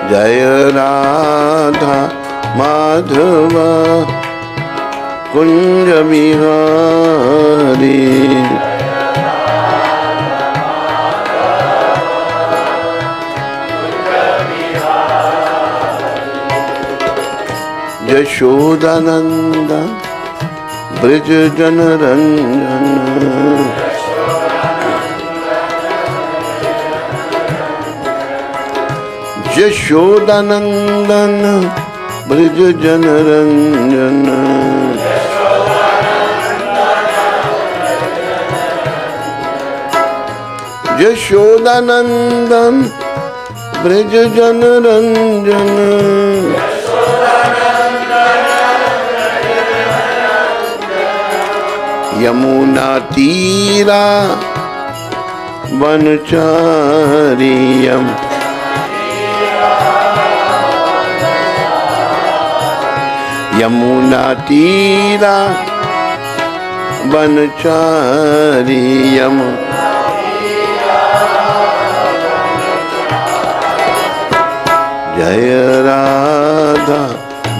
जय राधा माधव कुंज बिहारी। यशोदानंदन ब्रज जन रंजन। यशोदानंदन ब्रज जन रंजन। यशोदानंदन ब्रज जन रंजन। यमुना तीरा वनचारियम। यमुना तीरा वनचारियम। जय राधा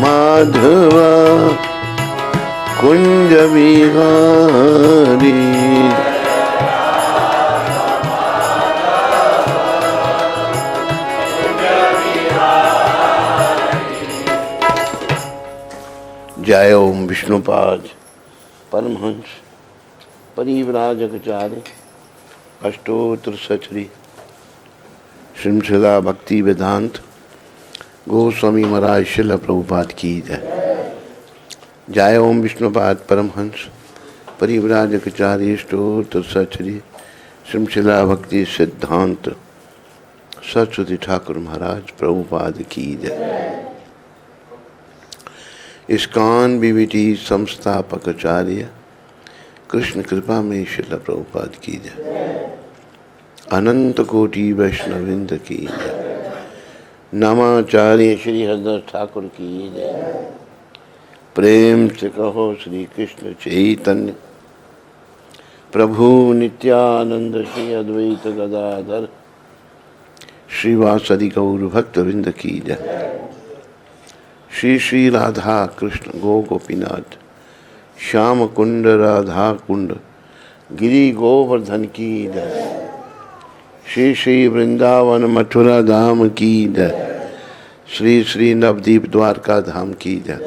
माधव कुंज बिहारी। जय ओम विष्णुपाद परमहंस परिव्राजकाचार्य अष्टोत्तर सचरी श्रीमद् भक्ति वेदांत गोस्वामी महाराज श्रील प्रभुपाद की जय। जय ओम विष्णुपाद परमहंस परिव्राजकाचार्य अष्टोत्तर सचरी श्रीमद् भक्ति सिद्धांत सरस्वती ठाकुर महाराज प्रभुपाद की जय। इस्कॉन बीवीटी संस्थापकाचार्य कृष्ण कृपा में श्रील प्रभुपाद की जय। अनंत कोटि वैष्णववृंद की जय। नामाचार्य श्री हरिदास ठाकुर की जय। प्रेम से कहो श्री कृष्ण चैतन्य प्रभु नित्यानंद श्री अद्वैत गदाधर श्रीवासदि गौर भक्तवृंद की जय। श्री श्री राधा कृष्ण गो गोपीनाथ श्याम कुंड राधा कुंड गिरी गोवर्धन की जय। श्री श्री वृंदावन मथुरा धाम की जय। श्री श्री नवदीप द्वारका धाम की जय।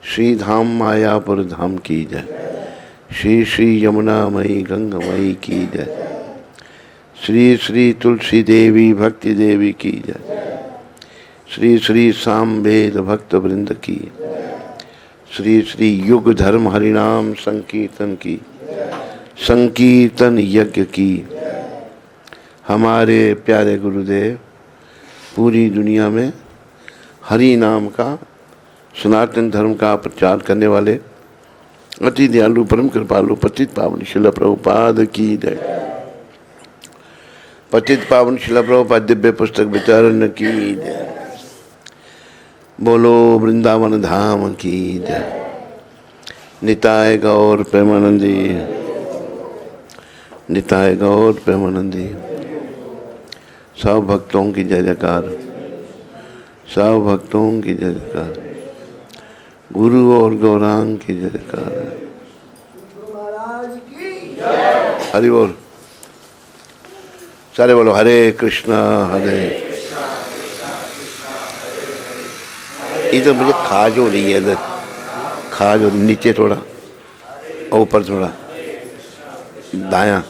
श्री धाम मायापुर धाम की जय। श्री श्री यमुना मई गंगामयी की जय। श्री श्री तुलसी देवी भक्ति देवी की जय। श्री श्री सामवेद भक्त वृंद की। श्री श्री युग धर्म हरिनाम संकीर्तन की संकीर्तन यज्ञ की। हमारे प्यारे गुरुदेव पूरी दुनिया में हरि नाम का सनातन धर्म का प्रचार करने वाले अति दयालु परम कृपालु पतित पावन श्रील प्रभुपाद की जय। पतित पावन श्रील प्रभुपाद दिव्य पुस्तक वितरण की जय। बोलो वृंदावन धाम की जय। निताय गौर प्रेमानंदी निताय गौर प्रेमानंदी। सब भक्तों की जय जयकार। सब भक्तों की जय जयकार। गुरु और गौरांग की जय जयकार। हरि बोल। सारे बोलो हरे कृष्णा हरे। ये तो मुझे खाज हो रही है इधर। खाज हो रही नीचे थोड़ा और ऊपर थोड़ा दायां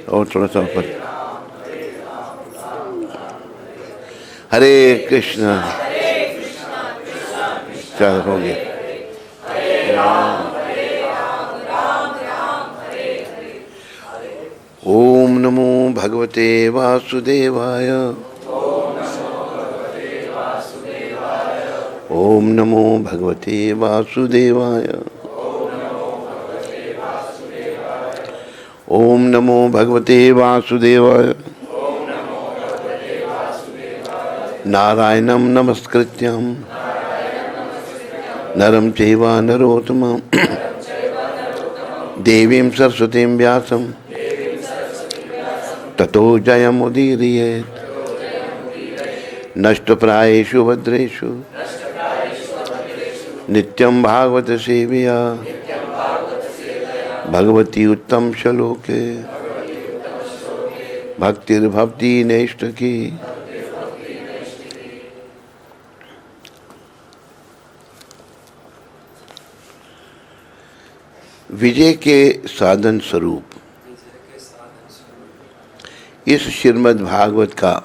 और थोड़ा सा ऊपर। हरे कृष्णा। क्या हो गया? ओम नमो भगवते वासुदेवाय। ओम नमो भगवते वासुदेवाय। ओम नमो भगवते वासुदेवाय। नारायणं नमस्कृत्यं नरं चैव नरोत्तमं देवीं सरस्वतीं व्यासं ततो जयमुदीरयेत्। नष्टप्रायेषु भद्रेषु नित्यं भागवत सेवया भगवती उत्तम श्लोके भक्तिर्भवती नैष्ठिकी। विजय के साधन स्वरूप इस श्रीमद् भागवत का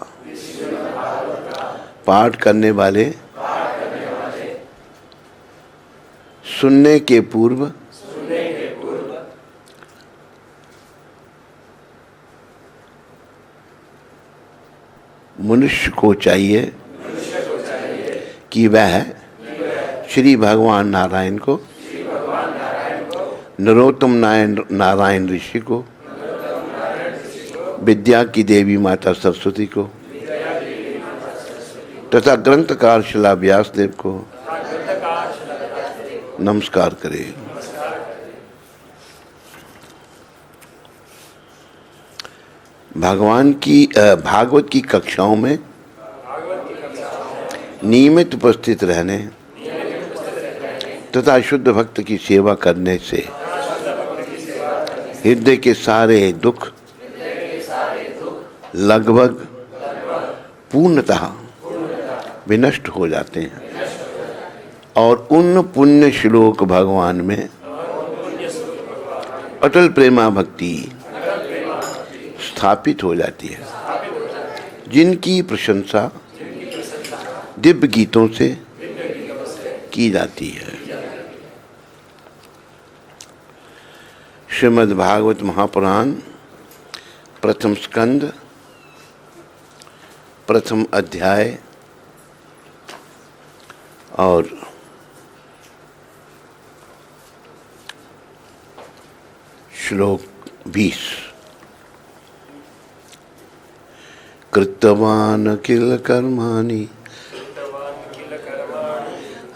पाठ करने वाले सुनने के पूर्व मनुष्य को चाहिए कि वह श्री भगवान नारायण को, नरोत्तम नारायण ऋषि को, विद्या की देवी माता सरस्वती को तथा ग्रंथकार शिला व्यासदेव को नमस्कार करे। भागवत की कक्षाओं में नियमित उपस्थित रहने तथा शुद्ध भक्त की सेवा करने से हृदय के सारे दुख लगभग पूर्णतः विनष्ट हो जाते हैं और उन पुण्य श्लोक भगवान में अटल प्रेमा भक्ति स्थापित हो जाती है, जिनकी प्रशंसा दिव्य गीतों से की जाती है। श्रीमद् भागवत महापुराण प्रथम स्कंद प्रथम अध्याय और श्लोक 20। कृतवान किल कर्माणि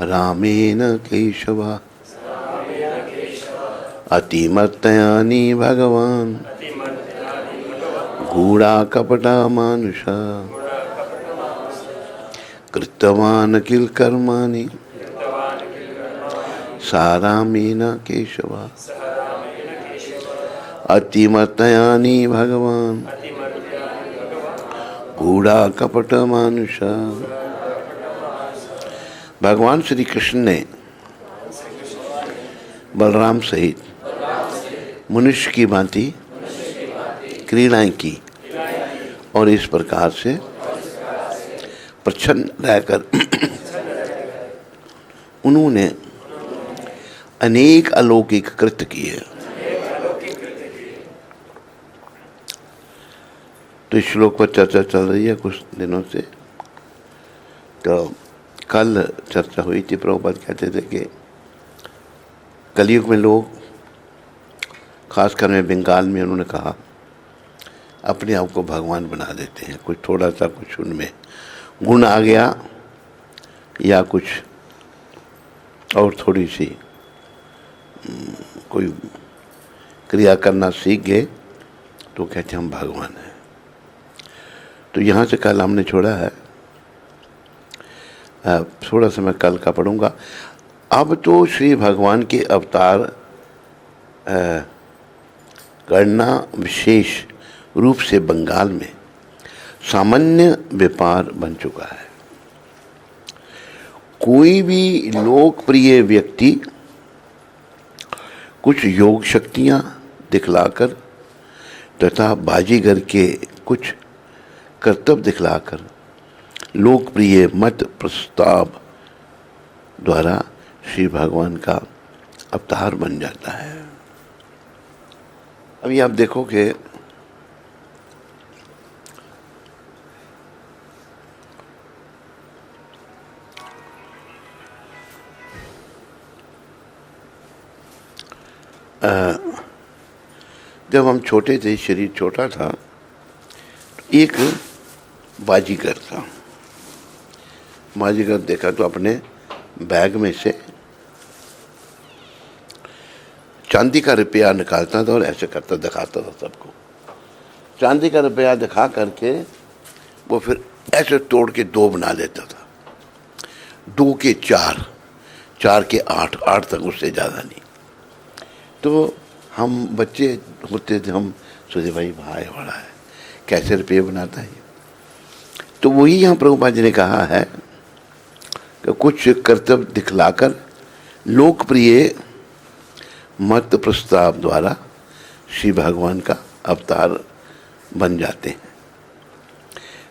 रामेण केशवा अतिमत्तयानि भगवान गूढ़ा कपटा मानुषा। कृतवान किल कर्माणि सारामेण केशवा अतिमत्तयानि भगवान गूढ़ा कपट मानुषा। भगवान श्री कृष्ण ने बलराम सहित मनुष्य की भांति क्रीड़ाएं की और इस प्रकार से प्रसन्न रहकर उन्होंने अनेक अलौकिक कृत्य किए। तो इस श्लोक पर चर्चा चल रही है कुछ दिनों से। तो कल चर्चा हुई थी, प्रभुपाद कहते थे कि कलयुग में लोग, खासकर में बंगाल में, उन्होंने कहा अपने आप को भगवान बना देते हैं। कुछ थोड़ा सा कुछ उनमें गुण आ गया या कुछ और थोड़ी सी कोई क्रिया करना सीख गए तो कहते हम भगवान हैं। तो यहाँ से कल हमने छोड़ा है, थोड़ा सा मैं कल का पढ़ूंगा। अब तो श्री भगवान के अवतार करना विशेष रूप से बंगाल में सामान्य व्यापार बन चुका है। कोई भी लोकप्रिय व्यक्ति कुछ योग शक्तियाँ दिखलाकर तथा बाजीगर के कुछ कर्तव्य दिखलाकर लोकप्रिय मत प्रस्ताव द्वारा श्री भगवान का अवतार बन जाता है। अभी आप देखो कि जब हम छोटे थे, शरीर छोटा था, तो एक बाजीगर था। बाजीगर देखा तो अपने बैग में से चांदी का रुपया निकालता था और ऐसे करता दिखाता था सबको। चांदी का रुपया दिखा करके वो फिर ऐसे तोड़ के 2 बना लेता था, 2 के 4, 4 के 8, 8 तक, उससे ज़्यादा नहीं। तो हम बच्चे होते थे, हम सोचे भाई भाई बड़ा है, कैसे रुपये बनाता है। तो वही यहाँ प्रभुपाद जी ने कहा है कि कुछ कर्तव्य दिखलाकर लोकप्रिय मत प्रस्ताव द्वारा श्री भगवान का अवतार बन जाते हैं।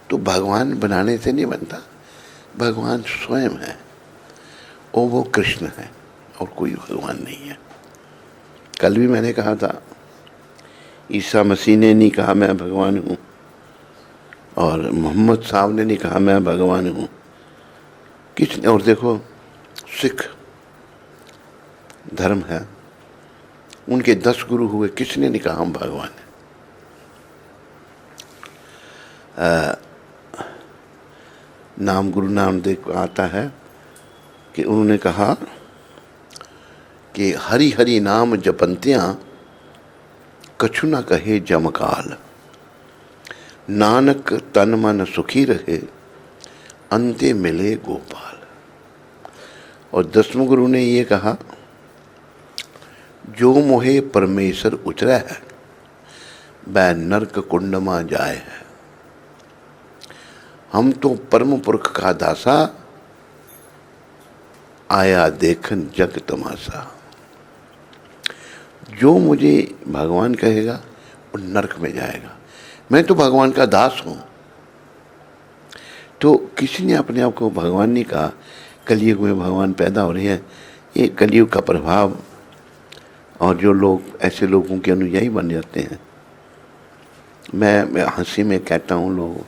तो भगवान बनाने से नहीं बनता, भगवान स्वयं है और वो कृष्ण है और कोई भगवान नहीं है। कल भी मैंने कहा था, ईसा मसीह ने नहीं कहा मैं भगवान हूँ, और मोहम्मद साहब ने नहीं कहा मैं भगवान हूँ, किसने। और देखो सिख धर्म है, उनके 10 गुरु हुए, किसने नहीं कहा हम भगवान हैं। नाम गुरु नानक को आता है कि उन्होंने कहा कि हरि हरि नाम जपंत्यां कछु न कहे जमकाल, नानक तन मन सुखी रहे अंते मिले गोपाल। और 10वें गुरु ने ये कहा, जो मोहे परमेश्वर उतरा है वह नरक कुंड में जाए है। हम तो परम पुरख का दासा, आया देखन जग तमाशा। जो मुझे भगवान कहेगा वो नरक में जाएगा, मैं तो भगवान का दास हूँ। तो किसी ने अपने आप को भगवान नहीं कहा। कलयुग में भगवान पैदा हो रहे हैं, ये कलयुग का प्रभाव। और जो लोग ऐसे लोगों के अनुयायी बन जाते हैं, मैं हंसी में कहता हूँ, लोग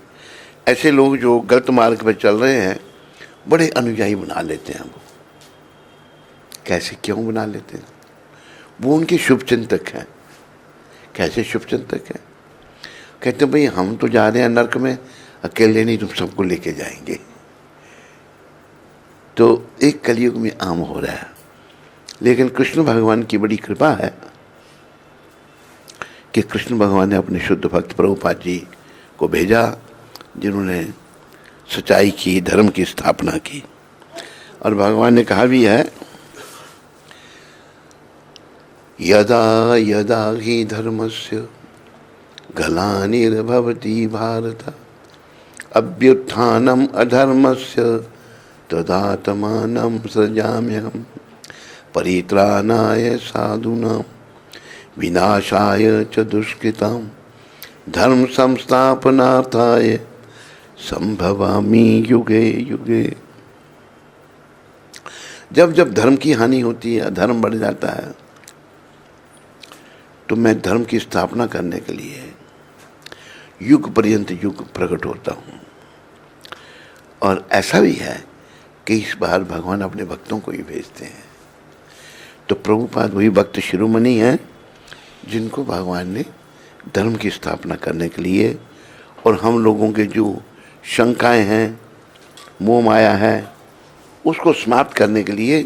ऐसे लोग जो गलत मार्ग पर चल रहे हैं बड़े अनुयायी बना लेते हैं। वो कैसे क्यों बना लेते हैं? वो उनके शुभचिंतक हैं। कैसे शुभचिंतक हैं? कहते हैं भाई हम तो जा रहे हैं नरक में, अकेले नहीं, तुम सबको लेके जाएंगे। तो एक कलयुग में आम हो रहा है। लेकिन कृष्ण भगवान की बड़ी कृपा है कि कृष्ण भगवान ने अपने शुद्ध भक्त प्रभुपाद जी को भेजा, जिन्होंने सच्चाई की, धर्म की स्थापना की। और भगवान ने कहा भी है, यदा यदा हि धर्मस्य ग्लानिर्भवति भारत, अभ्युत्थानम् अधर्मस्य तदात्मानं सृजाम्यहम्, परित्राणाय साधूनां विनाशाय च दुष्कृतां, धर्म संस्थापनार्थाय संभवामि युगे युगे। जब जब धर्म की हानि होती है, अधर्म बढ़ जाता है, तो मैं धर्म की स्थापना करने के लिए युग पर्यंत युग प्रकट होता हूँ। और ऐसा भी है कि इस बार भगवान अपने भक्तों को ही भेजते हैं। तो प्रभुपाद वही भक्त शिरोमणि हैं जिनको भगवान ने धर्म की स्थापना करने के लिए, और हम लोगों के जो शंकाएं हैं, मोह माया है, उसको समाप्त करने के लिए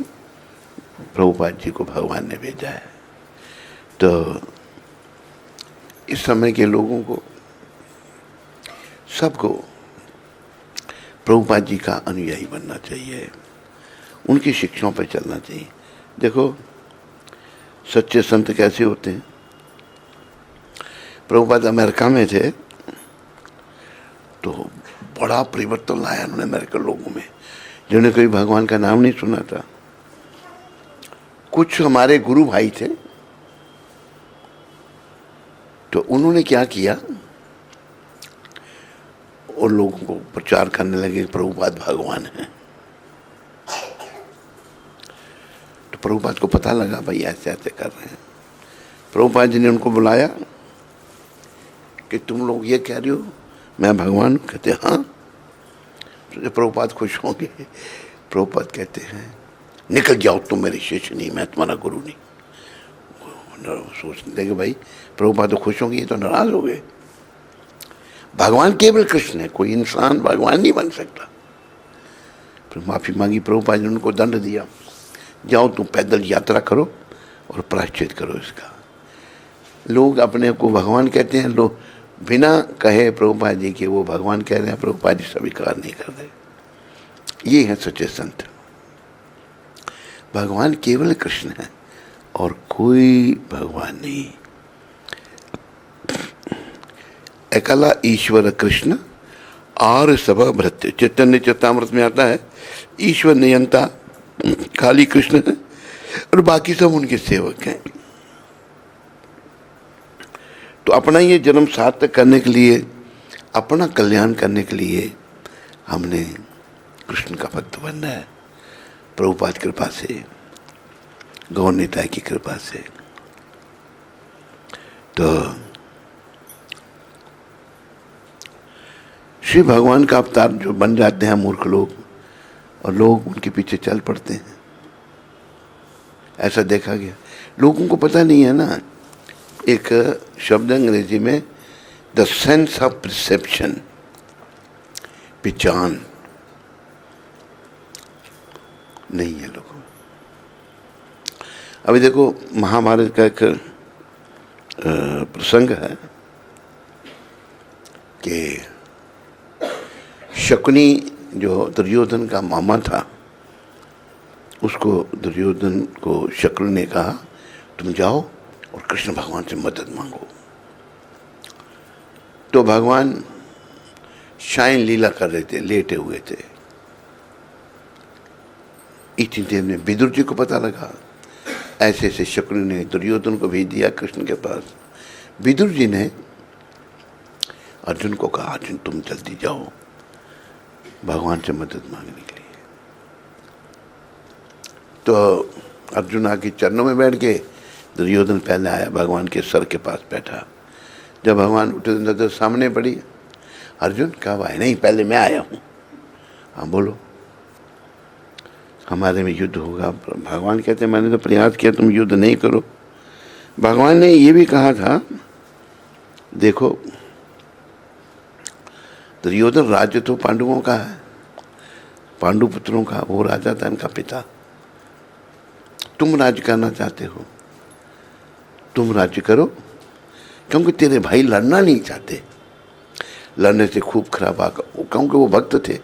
प्रभुपाद जी को भगवान ने भेजा है। तो इस समय के लोगों को, सबको प्रभुपाद जी का अनुयायी बनना चाहिए, उनकी शिक्षाओं पर चलना चाहिए। देखो सच्चे संत कैसे होते हैं। प्रभुपाद अमेरिका में थे तो बड़ा परिवर्तन लाया उन्होंने अमेरिकन लोगों में, जिन्होंने कभी भगवान का नाम नहीं सुना था। कुछ हमारे गुरु भाई थे, तो उन्होंने क्या किया, उन लोगों को प्रचार करने लगे प्रभुपाद भगवान है। तो प्रभुपाद को पता लगा भाई ऐसे ऐसे कर रहे हैं। प्रभुपाद जी ने उनको बुलाया कि तुम लोग ये कह रहे हो मैं भगवान हूँ? कहते हाँ। तो प्रभुपाद खुश होंगे। प्रभुपाद कहते हैं निकल जाओ, तुम मेरे शिष्य नहीं, मैं तुम्हारा गुरु नहीं। सोचने लगे भाई प्रभुपाद तो खुश होंगे, ये तो नाराज हो गए। भगवान केवल कृष्ण है, कोई इंसान भगवान नहीं बन सकता। फिर माफ़ी मांगी, प्रभुपाद ने उनको दंड दिया, जाओ तुम पैदल यात्रा करो और प्रायश्चित करो इसका। लोग अपने को भगवान कहते हैं, लोग बिना कहे प्रभुपाद जी कि वो भगवान कह रहे हैं, प्रभुपाद जी स्वीकार नहीं कर रहे। ये है सच्चे संत। भगवान केवल कृष्ण है और कोई भगवान नहीं। एकला ईश्वर कृष्ण और सब भृत्य। चैतन्य चेतामृत में आता है ईश्वर नियंता खाली कृष्ण है और बाकी सब उनके सेवक हैं। तो अपना ये जन्म सार्थक करने के लिए, अपना कल्याण करने के लिए हमने कृष्ण का भक्त बनना है, प्रभुपाद की कृपा से, गौर निताई की कृपा से। तो श्री भगवान का अवतार जो बन जाते हैं मूर्ख लोग, और लोग उनके पीछे चल पड़ते हैं, ऐसा देखा गया। लोगों को पता नहीं है ना, एक शब्द अंग्रेजी में द सेंस ऑफ परसेप्शन, पहचान नहीं है लोगों में। अभी देखो महाभारत का एक प्रसंग है कि शकुनी जो दुर्योधन का मामा था, उसको दुर्योधन को शकुनी ने कहा तुम जाओ और कृष्ण भगवान से मदद मांगो। तो भगवान शायन लीला कर रहे थे, लेटे हुए थे। इतनी देर में विदुर जी को पता लगा। ऐसे ऐसे शकुनी ने दुर्योधन को भेज दिया कृष्ण के पास। विदुर जी ने अर्जुन को कहा अर्जुन तुम जल्दी जाओ भगवान से मदद मांगने के लिए। तो अर्जुन आके चरणों में बैठ के, दुर्योधन पहले आया, भगवान के सर के पास बैठा। जब भगवान उठे नजर सामने पड़ी, अर्जुन कब आए? नहीं, पहले मैं आया हूँ। हाँ बोलो, हमारे में युद्ध होगा। भगवान कहते मैंने तो प्रयास किया तुम युद्ध नहीं करो। भगवान ने ये भी कहा था, देखो दुर्योधन राज्य तो पांडवों का है, पांडु पुत्रों का, वो राजा था इनका पिता। तुम राज्य करना चाहते हो, तुम राज्य करो, क्योंकि तेरे भाई लड़ना नहीं चाहते। लड़ने से खूब खराबा, क्योंकि वो भक्त थे,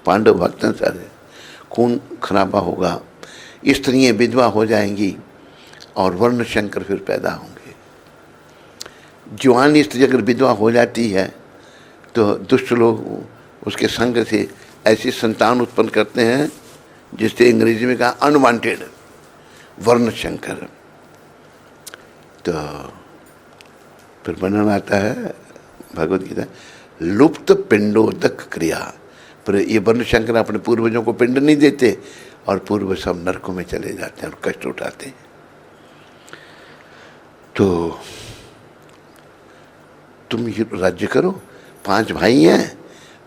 पांडव भक्त हैं सारे, खून खराबा होगा, स्त्रियाँ विधवा हो जाएंगी और वर्ण शंकर फिर पैदा होंगे। जवान स्त्री अगर विधवा हो जाती है तो दुष्ट लोग उसके संग से ऐसी संतान उत्पन्न करते हैं जिससे अंग्रेजी में कहा अनवांटेड, वर्ण शंकर। तो फिर वर्णन आता है भगवत गीता, लुप्त पिंडोदक क्रिया। पर ये वर्ण शंकर अपने पूर्वजों को पिंड नहीं देते और पूर्व सब नरकों में चले जाते हैं और कष्ट उठाते हैं। तो तुम राज्य करो, 5 भाई हैं,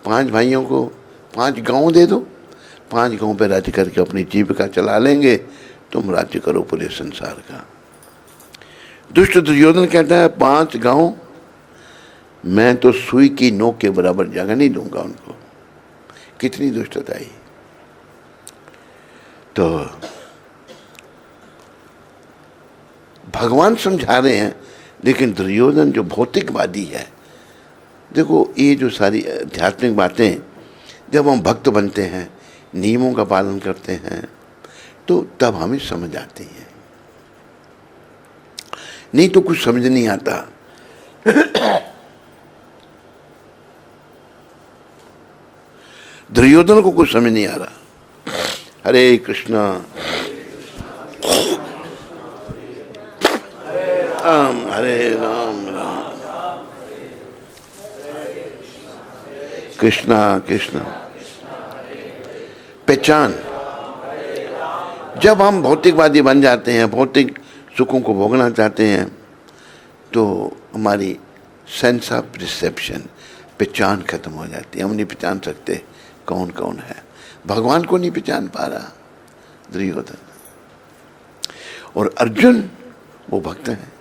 5 भाइयों को 5 गांव दे दो, 5 गांव पे राज्य करके अपनी जीविका चला लेंगे। तुम राज्य करो पूरे संसार का। दुष्ट दुर्योधन कहता है 5 गांव मैं तो सुई की नोक के बराबर जगह नहीं दूंगा उनको। कितनी दुष्टता है। तो भगवान समझा रहे हैं, लेकिन दुर्योधन जो भौतिकवादी है, देखो ये जो सारी आध्यात्मिक बातें, जब हम भक्त बनते हैं, नियमों का पालन करते हैं, तो तब हमें समझ आती है, नहीं तो कुछ समझ नहीं आता। दुर्योधन को कुछ समझ नहीं आ रहा। हरे कृष्णा राम हरे राम राम कृष्णा कृष्णा। पहचान, जब हम भौतिकवादी बन जाते हैं, भौतिक सुखों को भोगना चाहते हैं, तो हमारी सेंस ऑफ परसेप्शन, पहचान खत्म हो जाती है। हम नहीं पहचान सकते कौन कौन है। भगवान को नहीं पहचान पा रहा दुर्योधन। और अर्जुन वो भक्त हैं,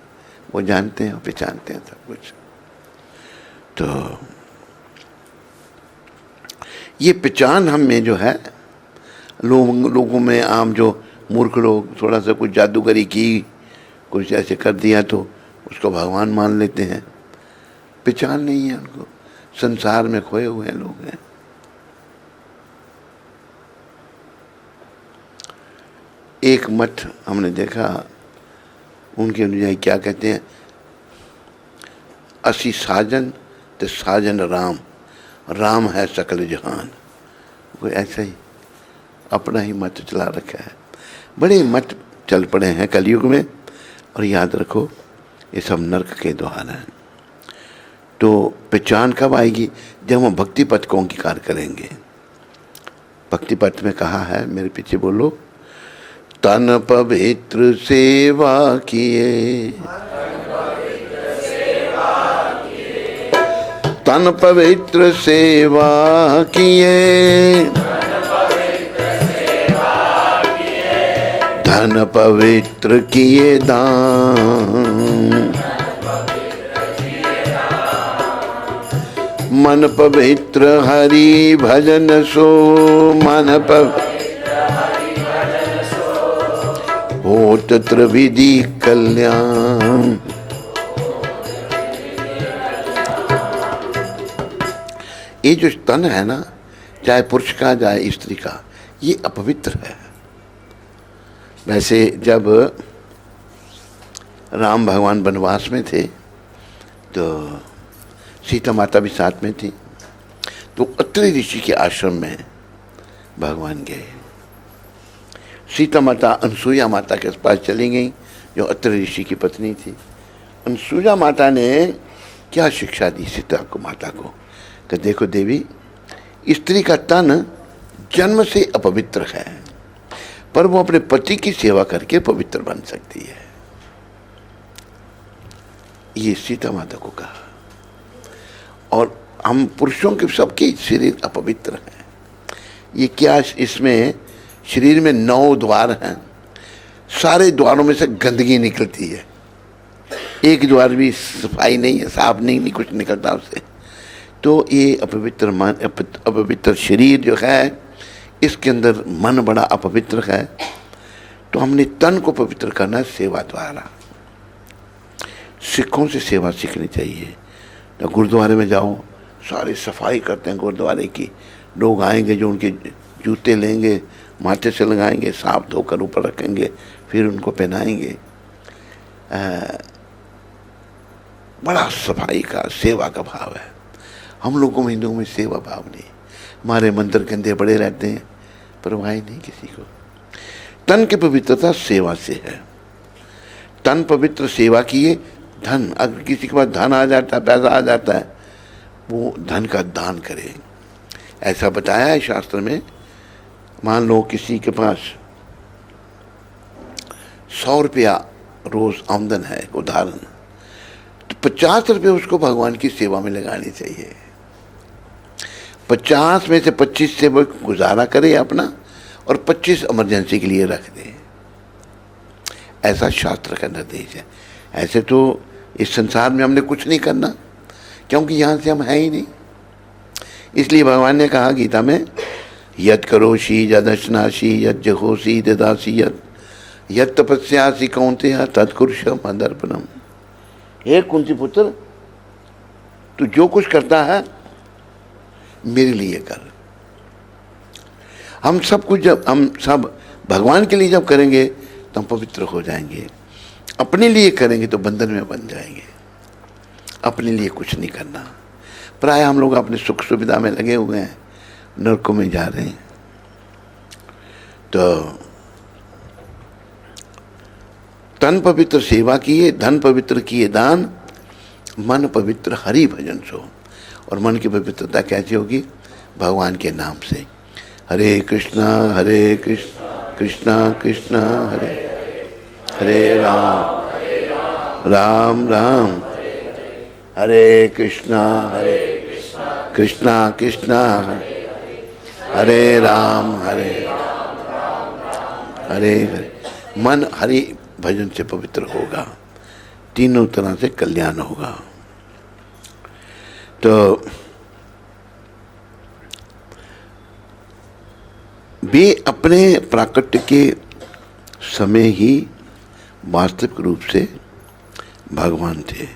वो जानते हैं और पहचानते हैं सब कुछ। तो ये पहचान हम में जो है, लोगों में आम जो मूर्ख लोग थोड़ा सा कुछ जादूगरी की, कुछ ऐसे कर दिया तो उसको भगवान मान लेते हैं। पहचान नहीं है उनको, संसार में खोए हुए लोग हैं। एक मठ हमने देखा, उनके अनुयायी क्या कहते हैं, असी साजन तो साजन राम, राम है सकल जहान। कोई ऐसा ही अपना ही मत चला रखा है। बड़े मत चल पड़े हैं कलयुग में, और याद रखो ये सब नरक के द्वार हैं। तो पहचान कब आएगी? जब हम भक्ति पथ को अंगीकार करेंगे। भक्ति पथ में कहा है, मेरे पीछे बोलो, तन पवित्र सेवा किए, तन पवित्र सेवा किए, धन पवित्र किए दान, मन पवित्र हरि भजन सो, मन पवित्र होत त्रिविधि कल्याण। ये जो तन है ना, चाहे पुरुष का चाहे स्त्री का, ये अपवित्र है। वैसे जब राम भगवान वनवास में थे तो सीता माता भी साथ में थी, तो अत्रि ऋषि के आश्रम में भगवान गए। सीता माता अनसुईया माता के पास चली गई, जो अत्रि ऋषि की पत्नी थी। अनसुईया माता ने क्या शिक्षा दी सीता को, माता को, कि देखो देवी, स्त्री का तन जन्म से अपवित्र है, पर वो अपने पति की सेवा करके पवित्र बन सकती है। ये सीता माता को कहा। और हम पुरुषों के सबके शरीर अपवित्र हैं। ये क्या, इसमें शरीर में 9 द्वार हैं, सारे द्वारों में से गंदगी निकलती है, एक द्वार भी सफाई नहीं है, साफ नहीं कुछ निकलता उससे। तो ये अपवित्र मन, अपवित्र शरीर जो है, इसके अंदर मन बड़ा अपवित्र है। तो हमने तन को पवित्र करना सेवा द्वारा। सिखों से सेवा सीखनी चाहिए। तो गुरुद्वारे में जाओ, सारी सफाई करते हैं गुरुद्वारे की। लोग आएंगे जो उनके जूते लेंगे, माथे से लगाएंगे, साफ धोकर ऊपर रखेंगे, फिर उनको पहनाएंगे। बड़ा सफाई का, सेवा का भाव है। हम लोगों में, हिंदुओं में सेवा भाव नहीं। हमारे मंदिर गंदे पड़े रहते हैं, परवाह नहीं किसी को। तन की पवित्रता सेवा से है। तन पवित्र सेवा किए, धन, अगर किसी के पास धन आ जाता है, पैसा आ जाता है, वो धन का दान करे। ऐसा बताया है शास्त्र में। मान लो किसी के पास 100 रुपया रोज आमदन है, उदाहरण, तो 50 रुपये उसको भगवान की सेवा में लगानी चाहिए। 50 में से 25 से वो गुजारा करे अपना, और 25 इमरजेंसी के लिए रख दे। ऐसा शास्त्र का निर्देश है। ऐसे तो इस संसार में हमने कुछ नहीं करना, क्योंकि यहाँ से हम हैं ही नहीं। इसलिए भगवान ने कहा गीता में, यद करोषि यदश्नासि यद जहोषि ददासि यद तपस्यासि कौन्तेय तत्कुरुष मदर्पणम। हे कुंती पुत्र, तू जो कुछ करता है मेरे लिए कर। हम सब कुछ, जब हम सब भगवान के लिए जब करेंगे तो हम पवित्र हो जाएंगे। अपने लिए करेंगे तो बंधन में बन जाएंगे। अपने लिए कुछ नहीं करना। प्राय हम लोग अपने सुख सुविधा में लगे हुए हैं, नरकों में जा रहे हैं। तो तन पवित्र सेवा किए, धन पवित्र किए दान, मन पवित्र हरि भजन सो। और मन की पवित्रता कैसे होगी? भगवान के नाम से। हरे कृष्णा कृष्णा कृष्णा हरे हरे, राम राम राम हरे कृष्णा कृष्णा कृष्णा हरे राम हरे हरे। मन हरि भजन से पवित्र होगा, तीनों तरह से कल्याण होगा। तो वे अपने प्राकट्य के समय ही वास्तविक रूप से भगवान थे।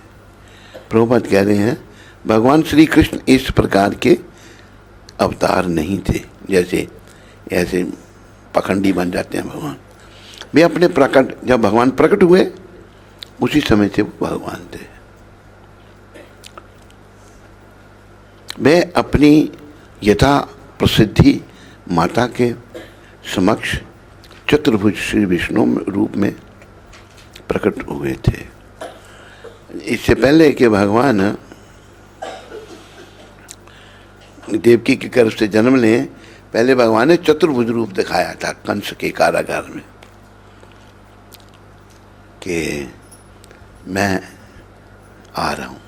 प्रभुपाद कह रहे हैं, भगवान श्री कृष्ण इस प्रकार के अवतार नहीं थे जैसे ऐसे पखंडी बन जाते हैं भगवान। वे अपने प्रकट, जब भगवान प्रकट हुए उसी समय से वो भगवान थे। वे अपनी यथा प्रसिद्धि माता के समक्ष चतुर्भुज श्री विष्णु रूप में प्रकट हुए थे। इससे पहले कि भगवान देवकी के गर्भ से जन्म लें, पहले भगवान ने चतुर्भुज रूप दिखाया था कंस के कारागार में कि मैं आ रहा हूँ।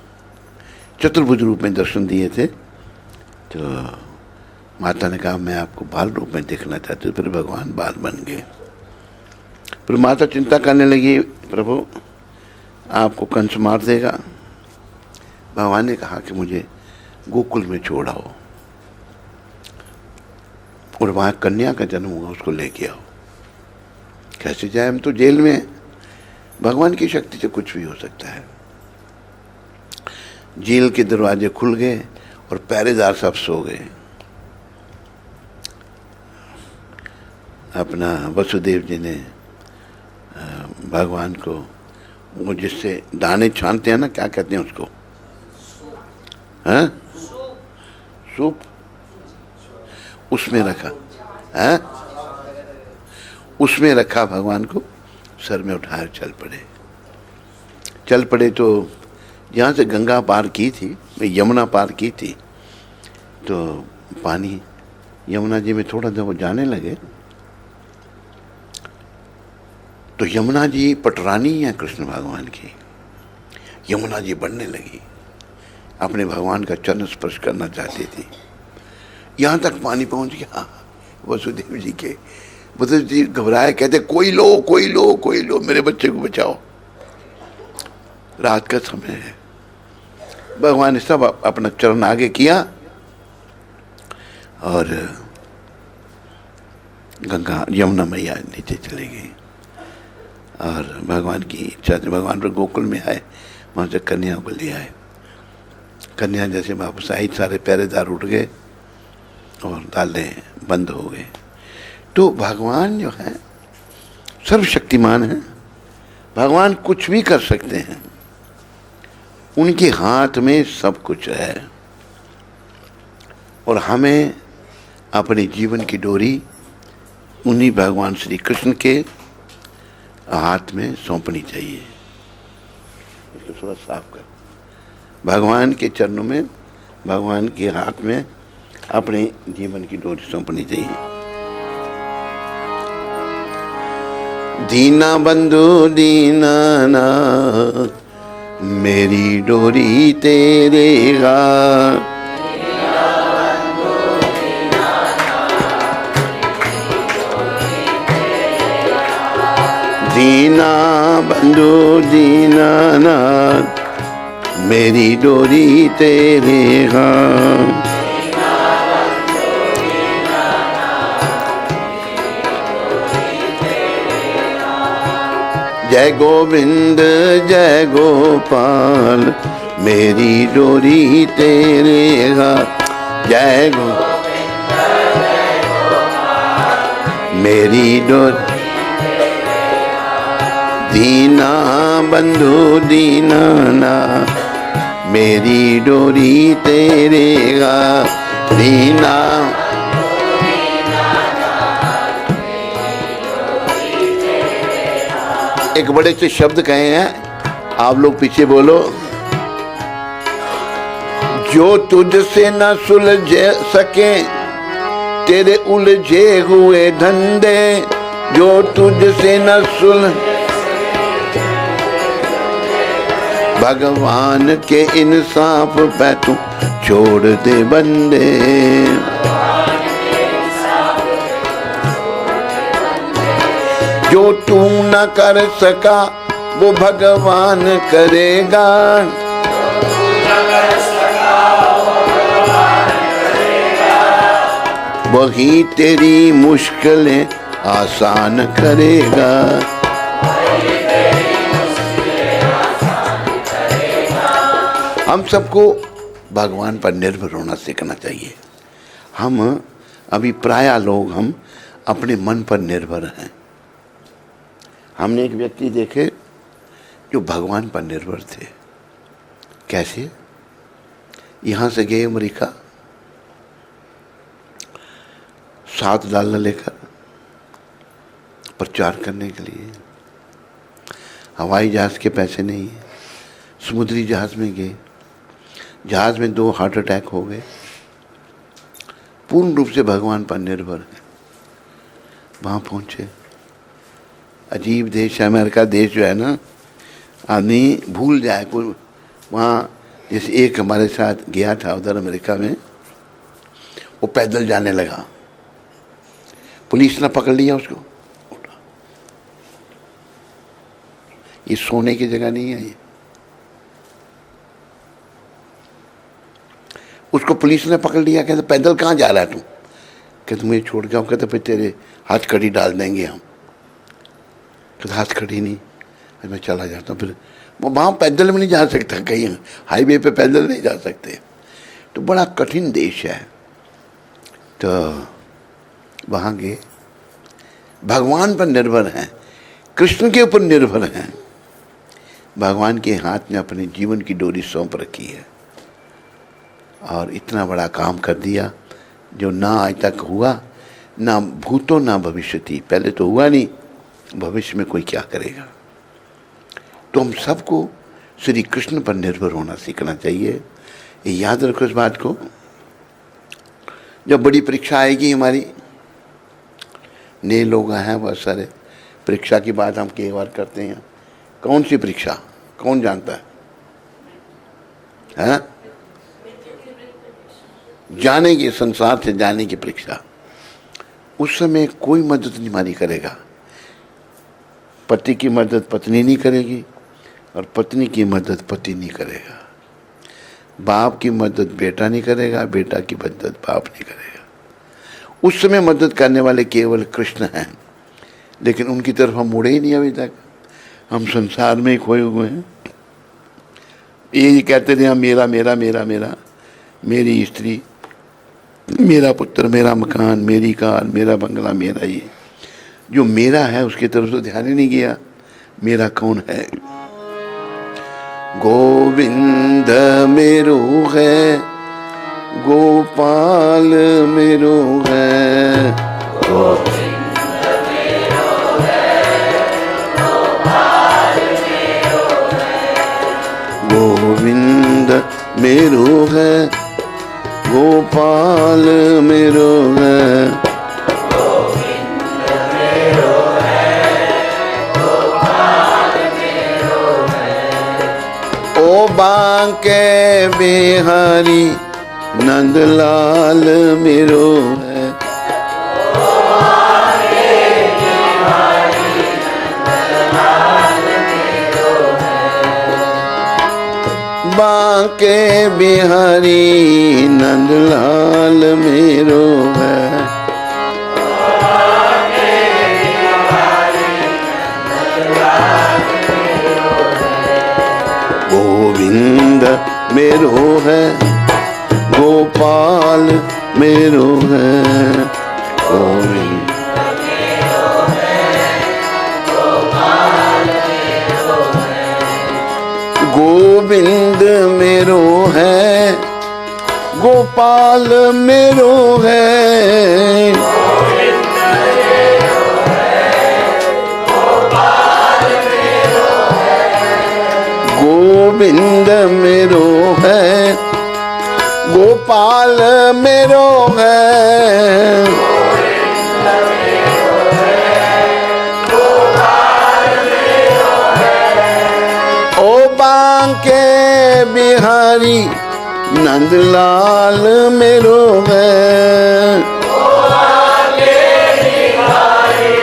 चतुर्भुज रूप में दर्शन दिए थे। तो माता ने कहा मैं आपको बाल रूप में देखना चाहती हूँ। फिर भगवान बाल बन गए। फिर माता चिंता करने लगी, प्रभु आपको कंस मार देगा। भगवान ने कहा कि मुझे गोकुल में छोड़ाओ और वहाँ कन्या का जन्म हुआ, उसको लेके आओ। कैसे जाए, हम तो जेल में हैं। भगवान की शक्ति से कुछ भी हो सकता है। जेल के दरवाजे खुल गए और पहरेदार सब सो गए। अपना वसुदेव जी ने भगवान को वो जिससे दाने छानते हैं ना, क्या कहते हैं उसको, हैं, सूप, उसमें रखा है, उसमें रखा भगवान को, सर में उठाए चल पड़े। तो यहाँ से गंगा पार की थी, यमुना पार की थी, तो पानी यमुना जी में थोड़ा जब वो जाने लगे तो यमुना जी पटरानी है कृष्ण भगवान की। यमुना जी बढ़ने लगी, अपने भगवान का चरण स्पर्श करना चाहती थी। यहाँ तक पानी पहुँच गया वसुदेव जी के। वसुदेव जी घबराए, कहते कोई लो कोई लो कोई लो, मेरे बच्चे को बचाओ। रात का समय है। भगवान ने सब अपना चरण आगे किया और गंगा यमुना मैया नीचे चली गई। और भगवान की इच्छा से भगवान पर गोकुल में आए, वहाँ से कन्या को ले आए। कन्या जैसे वापस आई, सारे पहरेदार उठ गए और ताले बंद हो गए। तो भगवान जो है सर्वशक्तिमान है, भगवान कुछ भी कर सकते हैं, उनके हाथ में सब कुछ है। और हमें अपने जीवन की डोरी उन्हीं भगवान श्री कृष्ण के हाथ में सौंपनी चाहिए। इसको थोड़ा साफ कर। भगवान के चरणों में, भगवान के हाथ में अपने जीवन की डोरी सौंपनी चाहिए। दीना बंधु दीनाना मेरी डोरी तेरे हाथ, दीना बंधु दीनानाथ मेरी डोरी तेरे हाथ। जय गोविंद जय गोपाल मेरी डोरी तेरे हाथ। जय गोविंद जय गोपाल मेरी डोरी, दीना बंधु दीनाना मेरी डोरी तेरे हाथ। दीना एक बड़े से शब्द कहे हैं, आप लोग पीछे बोलो। जो तुझसे न सुलझ सके तेरे उलझे हुए धंधे, जो तुझसे न सुलझ, भगवान के इंसाफ पे तू छोड़ दे बंदे। जो तू न कर सका वो भगवान करेगा, वही तेरी मुश्किलें आसान करेगा। हम सबको भगवान पर निर्भर होना सीखना चाहिए। हम अभी प्रायः लोग हम अपने मन पर निर्भर हैं। हमने एक व्यक्ति देखे जो भगवान पर निर्भर थे। कैसे? यहाँ से गए अमेरिका $7 लेकर प्रचार करने के लिए। हवाई जहाज़ के पैसे नहीं है, समुद्री जहाज़ में गए, जहाज़ में 2 हार्ट अटैक हो गए। पूर्ण रूप से भगवान पर निर्भर है। वहाँ पहुँचे, अजीब देश है अमेरिका देश जो है ना, आदमी भूल जाए कोई। वहाँ जैसे एक हमारे साथ गया था उधर अमेरिका में, वो पैदल जाने लगा, पुलिस ने पकड़ लिया उसको। ये सोने की जगह नहीं है ये। उसको पुलिस ने पकड़ लिया, कहते पैदल कहाँ जा रहा है तू? कहते मुझे छोड़ जाओ। कहते फिर तेरे हाथ कड़ी डाल देंगे हम। कहते हाथ कड़ी नहीं, मैं चला जाता हूँ। फिर वो वहाँ पैदल में नहीं जा सकता, कहीं हाईवे पे पैदल नहीं जा सकते। तो बड़ा कठिन देश है। तो वहाँ गए, भगवान पर निर्भर हैं, कृष्ण के ऊपर निर्भर हैं। भगवान के हाथ में अपने जीवन की डोरी सौंप रखी है और इतना बड़ा काम कर दिया जो ना आज तक हुआ, ना भूतो ना भविष्यति। पहले तो हुआ नहीं, भविष्य में कोई क्या करेगा। तो हम सबको श्री कृष्ण पर निर्भर होना सीखना चाहिए। ये याद रखो इस बात को। जब बड़ी परीक्षा आएगी हमारी, नए लोग हैं बहुत सारे, परीक्षा की बात हम कई बार करते हैं। कौन सी परीक्षा? कौन जानता है? जाने की, संसार से जाने की परीक्षा। उस समय कोई मदद नहीं हमारी करेगा। पति की मदद पत्नी नहीं करेगी और पत्नी की मदद पति नहीं करेगा। बाप की मदद बेटा नहीं करेगा, बेटा की मदद बाप नहीं करेगा। उस समय मदद करने वाले केवल कृष्ण हैं, लेकिन उनकी तरफ हम मुड़े ही नहीं अभी तक। हम संसार में ही खोए हुए हैं। ये कहते रहे हम मेरा मेरा मेरा मेरा, मेरी स्त्री, मेरा पुत्र, मेरा मकान, मेरी कार, मेरा बंगला, मेरा ये। जो मेरा है उसकी तरफ तो ध्यान ही नहीं गया। मेरा कौन है? गोविंद मेरो है, गोपाल मेरो है, गोविंद मेरो है, गोपाल मेरो है, गोविंद मेरो है, गोपाल मेरो है, गोविंद मेरो है, गोपाल मेरो है। ओ बांके बिहारी नंदलाल मेरो है, ओ बांके बिहारी नंदलाल मेरो है, बांके बिहारी नंदलाल मेरो है, बांके बिहारी नंदलाल मेरो है। गोविंद मेरो है, गोपाल मेरो है, गोविंद मेरो है, गोपाल मेरो है, गोविंद मेरो है, गोपाल मेरो है, गोविंद मेरो है, गोपाल मेरो है, गोविंद मेरो है, गोपाल मेरो है, गोविंद मेरो है, गोपाल मेरो है। ओ बांके बिहारी नंदलाल मेरो है, ओ बांके बिहारी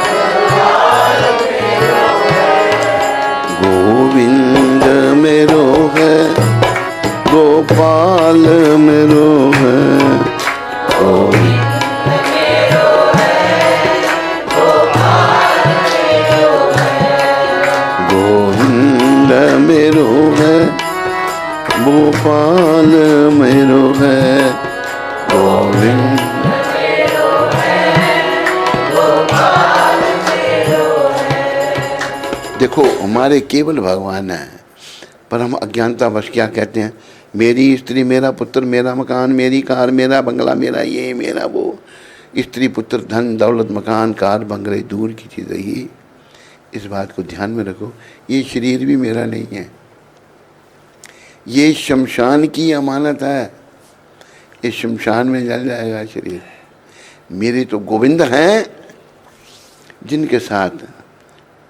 नंदलाल मेरो है, गोविंद मेरो है, गोपाल मेरो है, गोविंद मेरो है, गोपाल मेरो है, गोविंद मेरो है, गोपाल हमारे केवल भगवान हैं, पर हम अज्ञानतावश क्या कहते हैं, मेरी स्त्री, मेरा पुत्र, मेरा मकान, मेरी कार, मेरा बंगला, मेरा ये, मेरा वो। स्त्री, पुत्र, धन, दौलत, मकान, कार, बंगले दूर की चीज़ ही। इस बात को ध्यान में रखो, ये शरीर भी मेरा नहीं है, ये शमशान की अमानत है, इस शमशान में जल जाएगा शरीर। मेरे तो गोविंद हैं जिनके साथ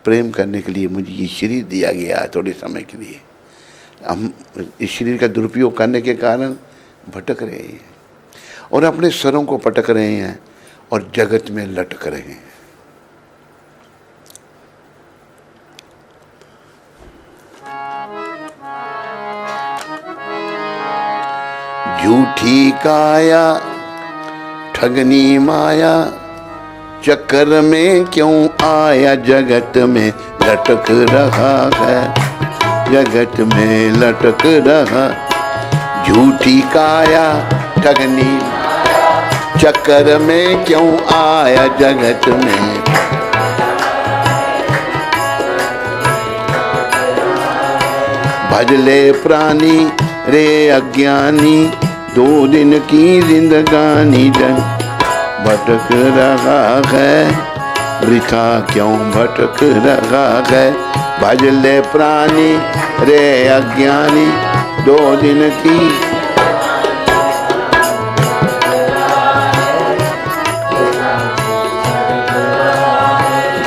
प्रेम करने के लिए मुझे ये शरीर दिया गया है थोड़े समय के लिए। हम इस शरीर का दुरुपयोग करने के कारण भटक रहे हैं और अपने सरों को पटक रहे हैं और जगत में लटक रहे हैं। झूठी काया ठगनी माया, चक्कर में क्यों आया, जगत में लटक रहा है, जगत में लटक रहा। झूठी काया ठगनी, चक्कर में क्यों आया, जगत में। भजले प्राणी रे अज्ञानी, 2 दिन की जिंदगानी, भटक रहा है, वृथा क्यों भटक रहा है। भजले प्राणी रे अज्ञानी, 2 दिन की।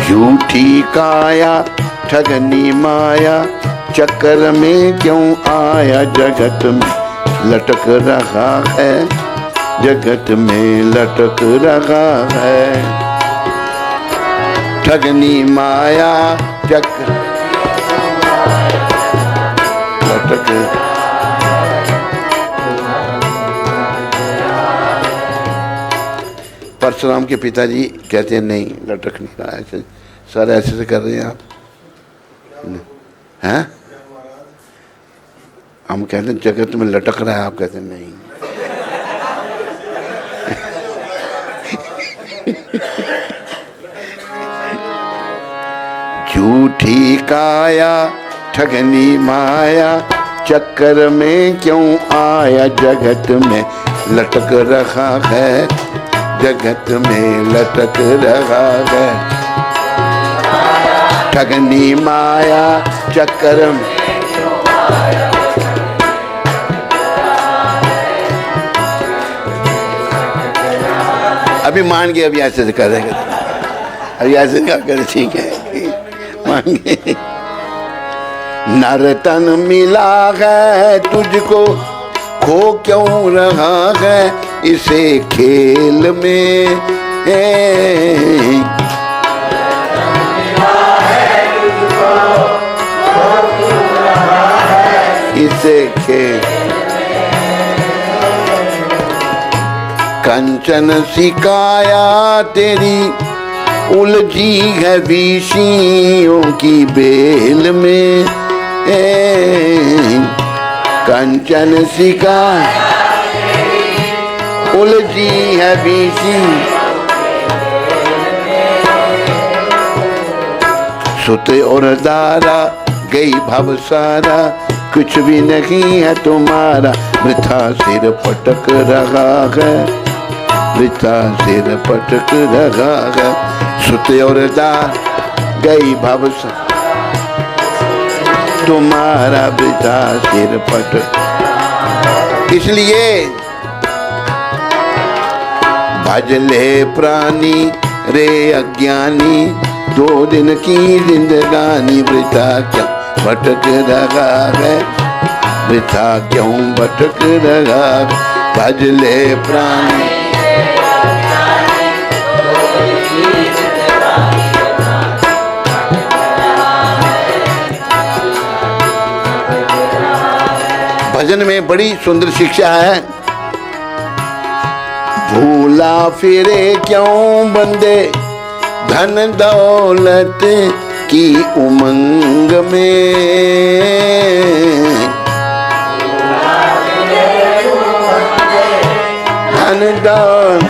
झूठी काया ठगनी माया, चक्कर में क्यों आया, जगत में लटक रहा है, जगत में लटक रहा है। ठगनी माया चक्र लटक। परशुराम के पिताजी कहते हैं नहीं, लटक नहीं रहा है सर, ऐसे से कर रहे हैं आप हैं। हम कहते हैं जगत में लटक रहा है, आप कहते हैं नहीं। झूठी काया ठगनी माया, चक्कर में क्यों आया, जगत में लटक रहा है, जगत में लटक रहा है। ठगनी माया चक्कर में, अभी मान गए, अभी ऐसे कर रहे, अभी ऐसे क्या करे, ठीक है मान गए। नर्तन मिला है तुझको, खो क्यों रहा है इसे खेल में। इसे खेल कंचन सिकाया तेरी, उलझी है विषियों की बेल में। कंचन सिकाया उलझी है विषि, सुते और दारा गई भव सारा, कुछ भी नहीं है तुम्हारा, वृथा सिर पटक रहा है, वृथा सिर पटक रहा है। सुते और दार गई भव तुम्हारा, वृथा सिर पटक। इसलिए भजले प्राणी रे अज्ञानी, 2 दिन की जिंदगानी, वृथा क्या भटक रहा है, वृथा क्यों भटक रहा। भजले प्राणी भजन में बड़ी सुंदर शिक्षा है। भूला फिरे क्यों बंदे धन दौलत की उमंग में, धन दौलत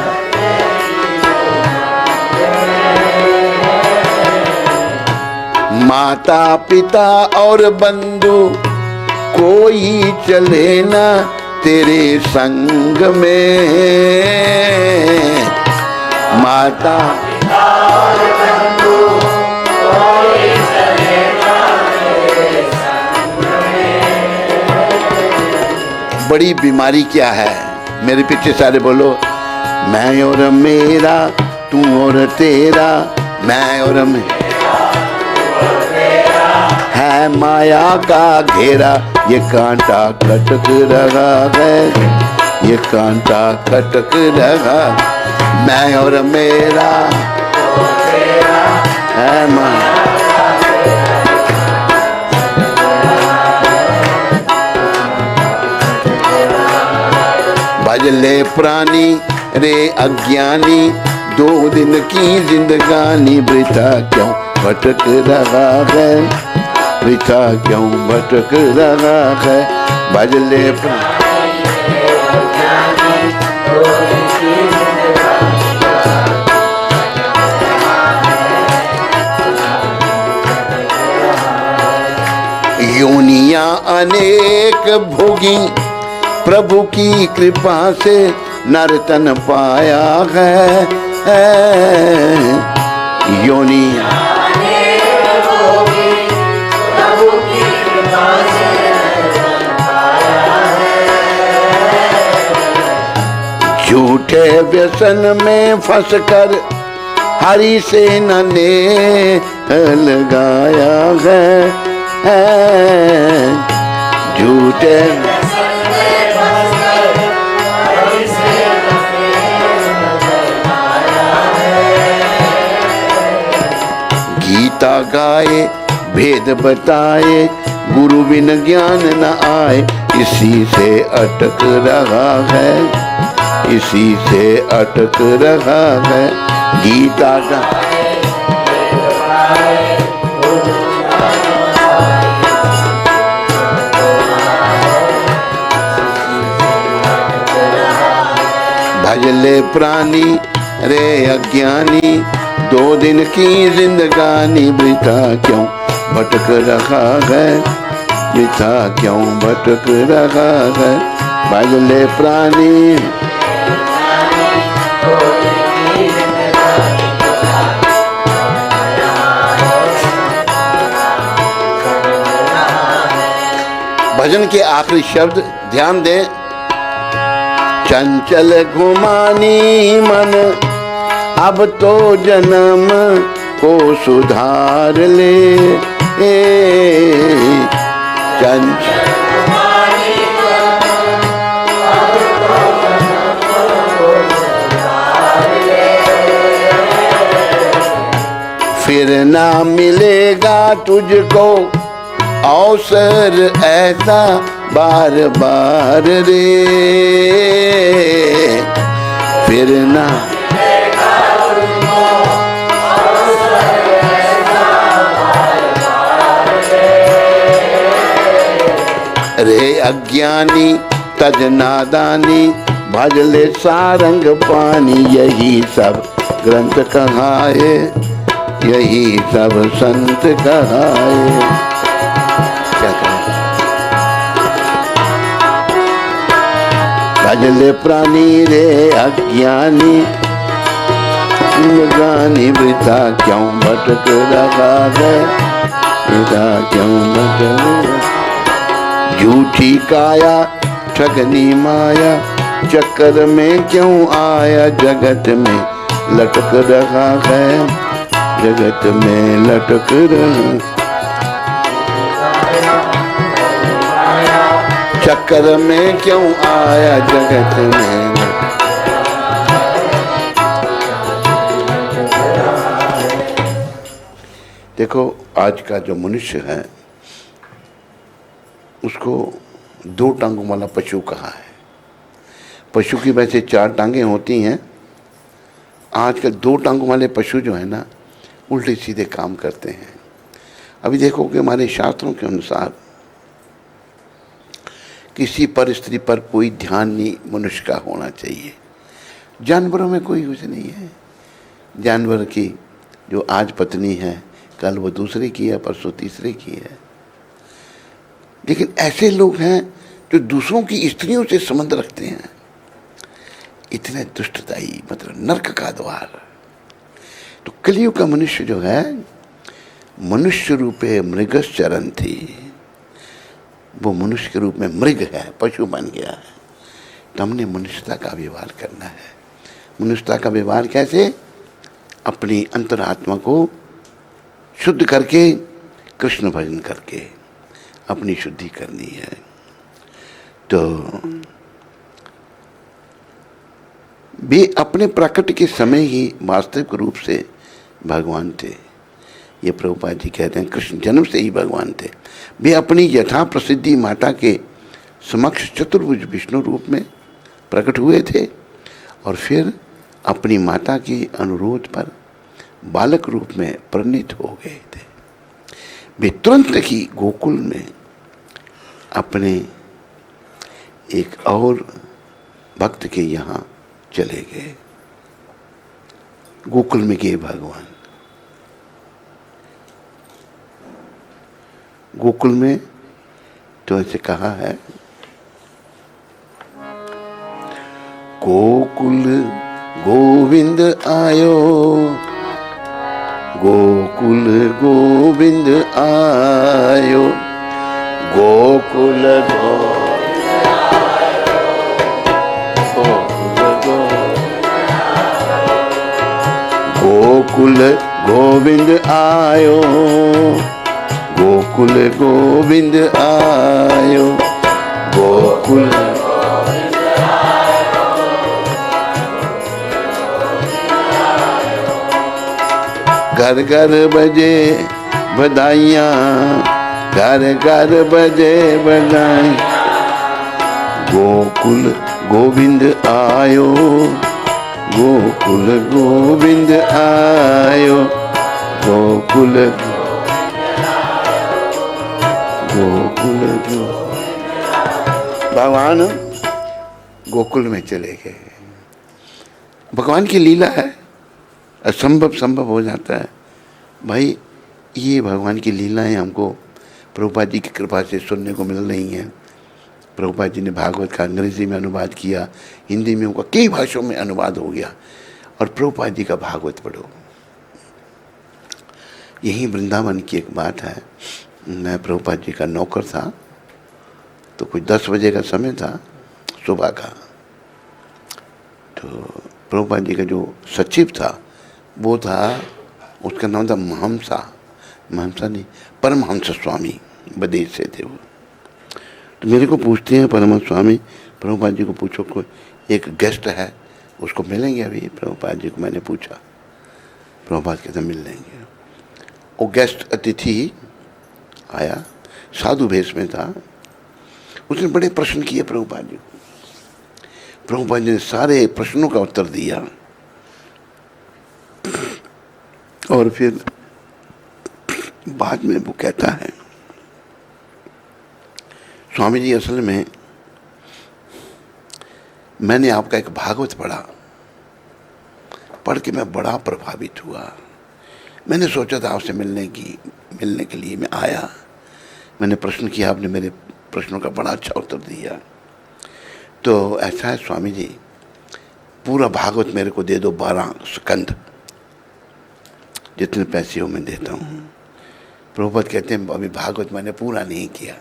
माता पिता और बंधु कोई चले ना तेरे संग में। माता पिता और बंधु कोई चले ना तेरे संग में। बड़ी बीमारी क्या है? मेरे पीछे सारे बोलो, मैं और मेरा, तू और तेरा, मैं और मेरा है माया का घेरा। ये कांटा खटक रहा है, ये कांटा खटक रहा, मैं और मेरा है माया। भजले प्राणी रे अज्ञानी, 2 दिन की जिंदगानी वृथा क्यों भटक रहा है, वृथा क्यों भटक रहा है। भजले योनियां अनेक भोगी, प्रभु की कृपा से नर्तन पाया है। योनियां झूठे व्यसन में फंसकर हरि सेना ने लगाया है। झूठे गीता गाए भेद बताए, गुरु बिन ज्ञान न आए, इसी से अटक रहा है, इसी से अटक रहा है। गीता का भजले प्राणी रे अज्ञानी, 2 दिन की जिंदगानी वृथा क्यों भटक रहा है, वृथा क्यों भटक रहा है। भजले प्राणी भजन के आखिरी शब्द ध्यान दें। चंचल घुमानी मन, अब तो जन्म को सुधार ले। चंचल फिर ना मिलेगा तुझको अवसर ऐसा बार बार रे। फिर ना रे अज्ञानी तज नादानी, भजले सारंग पानी। यही सब ग्रंथ कहाए, यही सब संत कहाए। भजले प्राणी रे अज्ञानी, जिंदगानी वृथा क्यों भटक रहा है, वृथा क्यों भटक रहा। झूठी काया ठगनी माया, चक्कर में क्यों आया, जगत में लटक रहा है, जगत में लटक रहा। चक्कर में क्यों आया, जगत में। देखो आज का जो मनुष्य है उसको 2 टांगों वाला पशु कहा है। पशु की वैसे 4 टांगें होती हैं। आजकल 2 टांगों वाले पशु जो है ना, उल्टे सीधे काम करते हैं। अभी देखो कि हमारे शास्त्रों के अनुसार किसी पर स्त्री पर कोई ध्यान नहीं मनुष्य का होना चाहिए। जानवरों में कोई कुछ नहीं है। जानवर की जो आज पत्नी है कल वो दूसरे की है, परसों तीसरे की है। लेकिन ऐसे लोग हैं जो दूसरों की स्त्रियों से संबंध रखते हैं, इतने दुष्टताई, मतलब नरक का द्वार। तो कलयुग का मनुष्य जो है, मनुष्य रूपे मृगश्चरन थी, वो मनुष्य के रूप में मृग है, पशु बन गया है। तो हमने मनुष्यता का व्यवहार करना है। मनुष्यता का व्यवहार कैसे? अपनी अंतरात्मा को शुद्ध करके, कृष्ण भजन करके अपनी शुद्धि करनी है। तो वे अपने प्रकृति के समय ही वास्तविक रूप से भगवान थे। ये प्रभुपाद जी कहते हैं, कृष्ण जन्म से ही भगवान थे। वे अपनी यथा प्रसिद्धि माता के समक्ष चतुर्भुज विष्णु रूप में प्रकट हुए थे और फिर अपनी माता के अनुरोध पर बालक रूप में परिणित हो गए थे। वे तुरंत ही गोकुल में अपने एक और भक्त के यहाँ चले गए। गोकुल में गए भगवान। गोकुल में तो ऐसे कहा है, गोकुल गोविंद आयो, गोकुल गोविंद आयो, गोकुल गोकुल गोविंद आयो, गोकुल गोविंद आयो, गोकुल घर घर बजे बधाइयाँ, घर घर बजे बधाई, गोकुल गोविंद आयो, गोकुल गोविंद आयो, गोकुल गोकुल गो। भगवान गोकुल में चले गए। भगवान की लीला है, असंभव संभव हो जाता है। भाई ये भगवान की लीलाएं हमको प्रभुपाद जी की कृपा से सुनने को मिल रही हैं। प्रभुपाद जी ने भागवत का अंग्रेजी में अनुवाद किया, हिंदी में उनका कई भाषाओं में अनुवाद हो गया। और प्रभुपाद जी का भागवत पढ़ो। यही वृंदावन की एक बात है। मैं प्रभुपाद जी का नौकर था, तो कुछ 10 बजे का समय था सुबह का। तो प्रभुपाद जी का जो सचिव था वो था, उसका नाम था महमसा, महमसा नहीं, परमहंस स्वामी, विदेश से थे वो। तो मेरे को पूछते हैं, परमहंस स्वामी प्रभुपाद जी को पूछो, कोई एक गेस्ट है उसको मिलेंगे अभी? प्रभुपाद जी को मैंने पूछा, प्रभुपाद कहते मिल लेंगे। वो गेस्ट अतिथि आया, साधु भेष में था। उसने बड़े प्रश्न किए प्रभुपाद जी को। प्रभुपाद जी ने सारे प्रश्नों का उत्तर दिया और फिर बाद में वो कहता है, स्वामी जी असल में मैंने आपका एक भागवत पढ़ा, पढ़ के मैं बड़ा प्रभावित हुआ। मैंने सोचा था आपसे मिलने के लिए मैं आया। मैंने प्रश्न किया, आपने मेरे प्रश्नों का बड़ा अच्छा उत्तर दिया। तो ऐसा है स्वामी जी, पूरा भागवत मेरे को दे दो, 12 स्कंद, जितने पैसे हो मैं देता हूँ। प्रभुपाद कहते हैं अभी भागवत मैंने पूरा नहीं किया।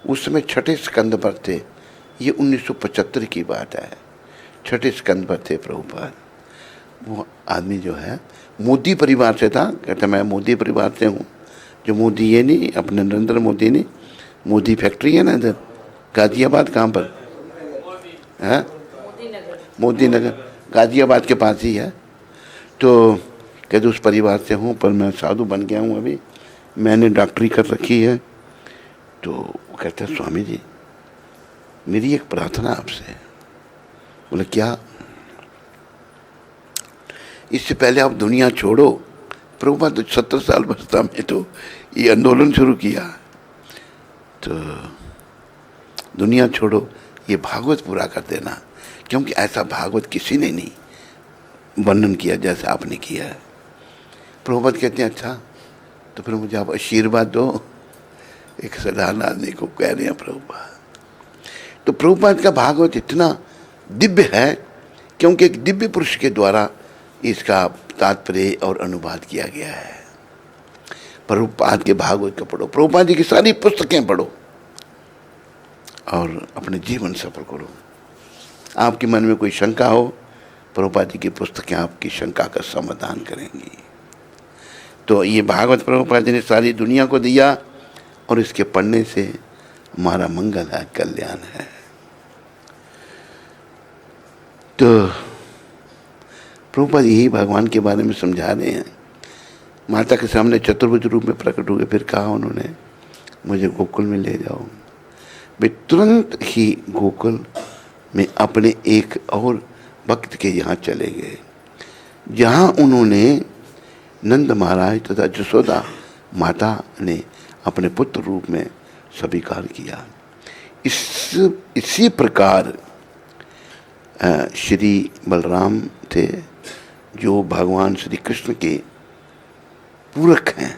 उस समय 6ठे स्कंद पर थे, ये 1975 की बात है। 6ठे स्कंद पर थे प्रभुपाद। वो आदमी जो है मोदी परिवार से था। कहता मैं मोदी परिवार से हूँ। जो मोदी ये नहीं, अपने नरेंद्र मोदी नहीं, मोदी फैक्ट्री है ना इधर गाजियाबाद, कहाँ पर है? मोदी नगर, गाजियाबाद के पास ही है। तो कहते उस परिवार से हूँ, पर मैं साधु बन गया हूँ अभी, मैंने डॉक्टरी कर रखी है। तो वो कहते हैं स्वामी जी मेरी एक प्रार्थना आपसे। बोले क्या? इससे पहले आप दुनिया छोड़ो। प्रभुपाद तो 70 साल बस्ता में तो ये आंदोलन शुरू किया। तो दुनिया छोड़ो, ये भागवत पूरा कर देना, क्योंकि ऐसा भागवत किसी ने नहीं वर्णन किया जैसा आपने किया है। प्रभुपाद कहते हैं अच्छा तो फिर मुझे आप आशीर्वाद दो, एक सलाह लाने को कह रहे हैं प्रभुपाद। तो प्रभुपाद का भागवत इतना दिव्य है क्योंकि एक दिव्य पुरुष के द्वारा इसका तात्पर्य और अनुवाद किया गया है। प्रभुपाद के भागवत को पढ़ो, प्रभुपाद जी की सारी पुस्तकें पढ़ो और अपने जीवन सफल करो। आपके मन में कोई शंका हो, प्रभुपाद जी की पुस्तकें आपकी शंका का समाधान करेंगी। तो ये भागवत प्रभुपाद जी ने सारी दुनिया को दिया और इसके पढ़ने से हमारा मंगल है, कल्याण है। तो प्रभुपाद यही भगवान के बारे में समझा रहे हैं। माता के सामने चतुर्भुज रूप में प्रकट हुए, फिर कहा उन्होंने मुझे गोकुल में ले जाओ। वे तुरंत ही गोकुल में अपने एक और भक्त के यहाँ चले गए, जहाँ उन्होंने नंद महाराज तथा जसोदा माता ने अपने पुत्र रूप में स्वीकार किया। इसी प्रकार श्री बलराम थे जो भगवान श्री कृष्ण के पूरक हैं।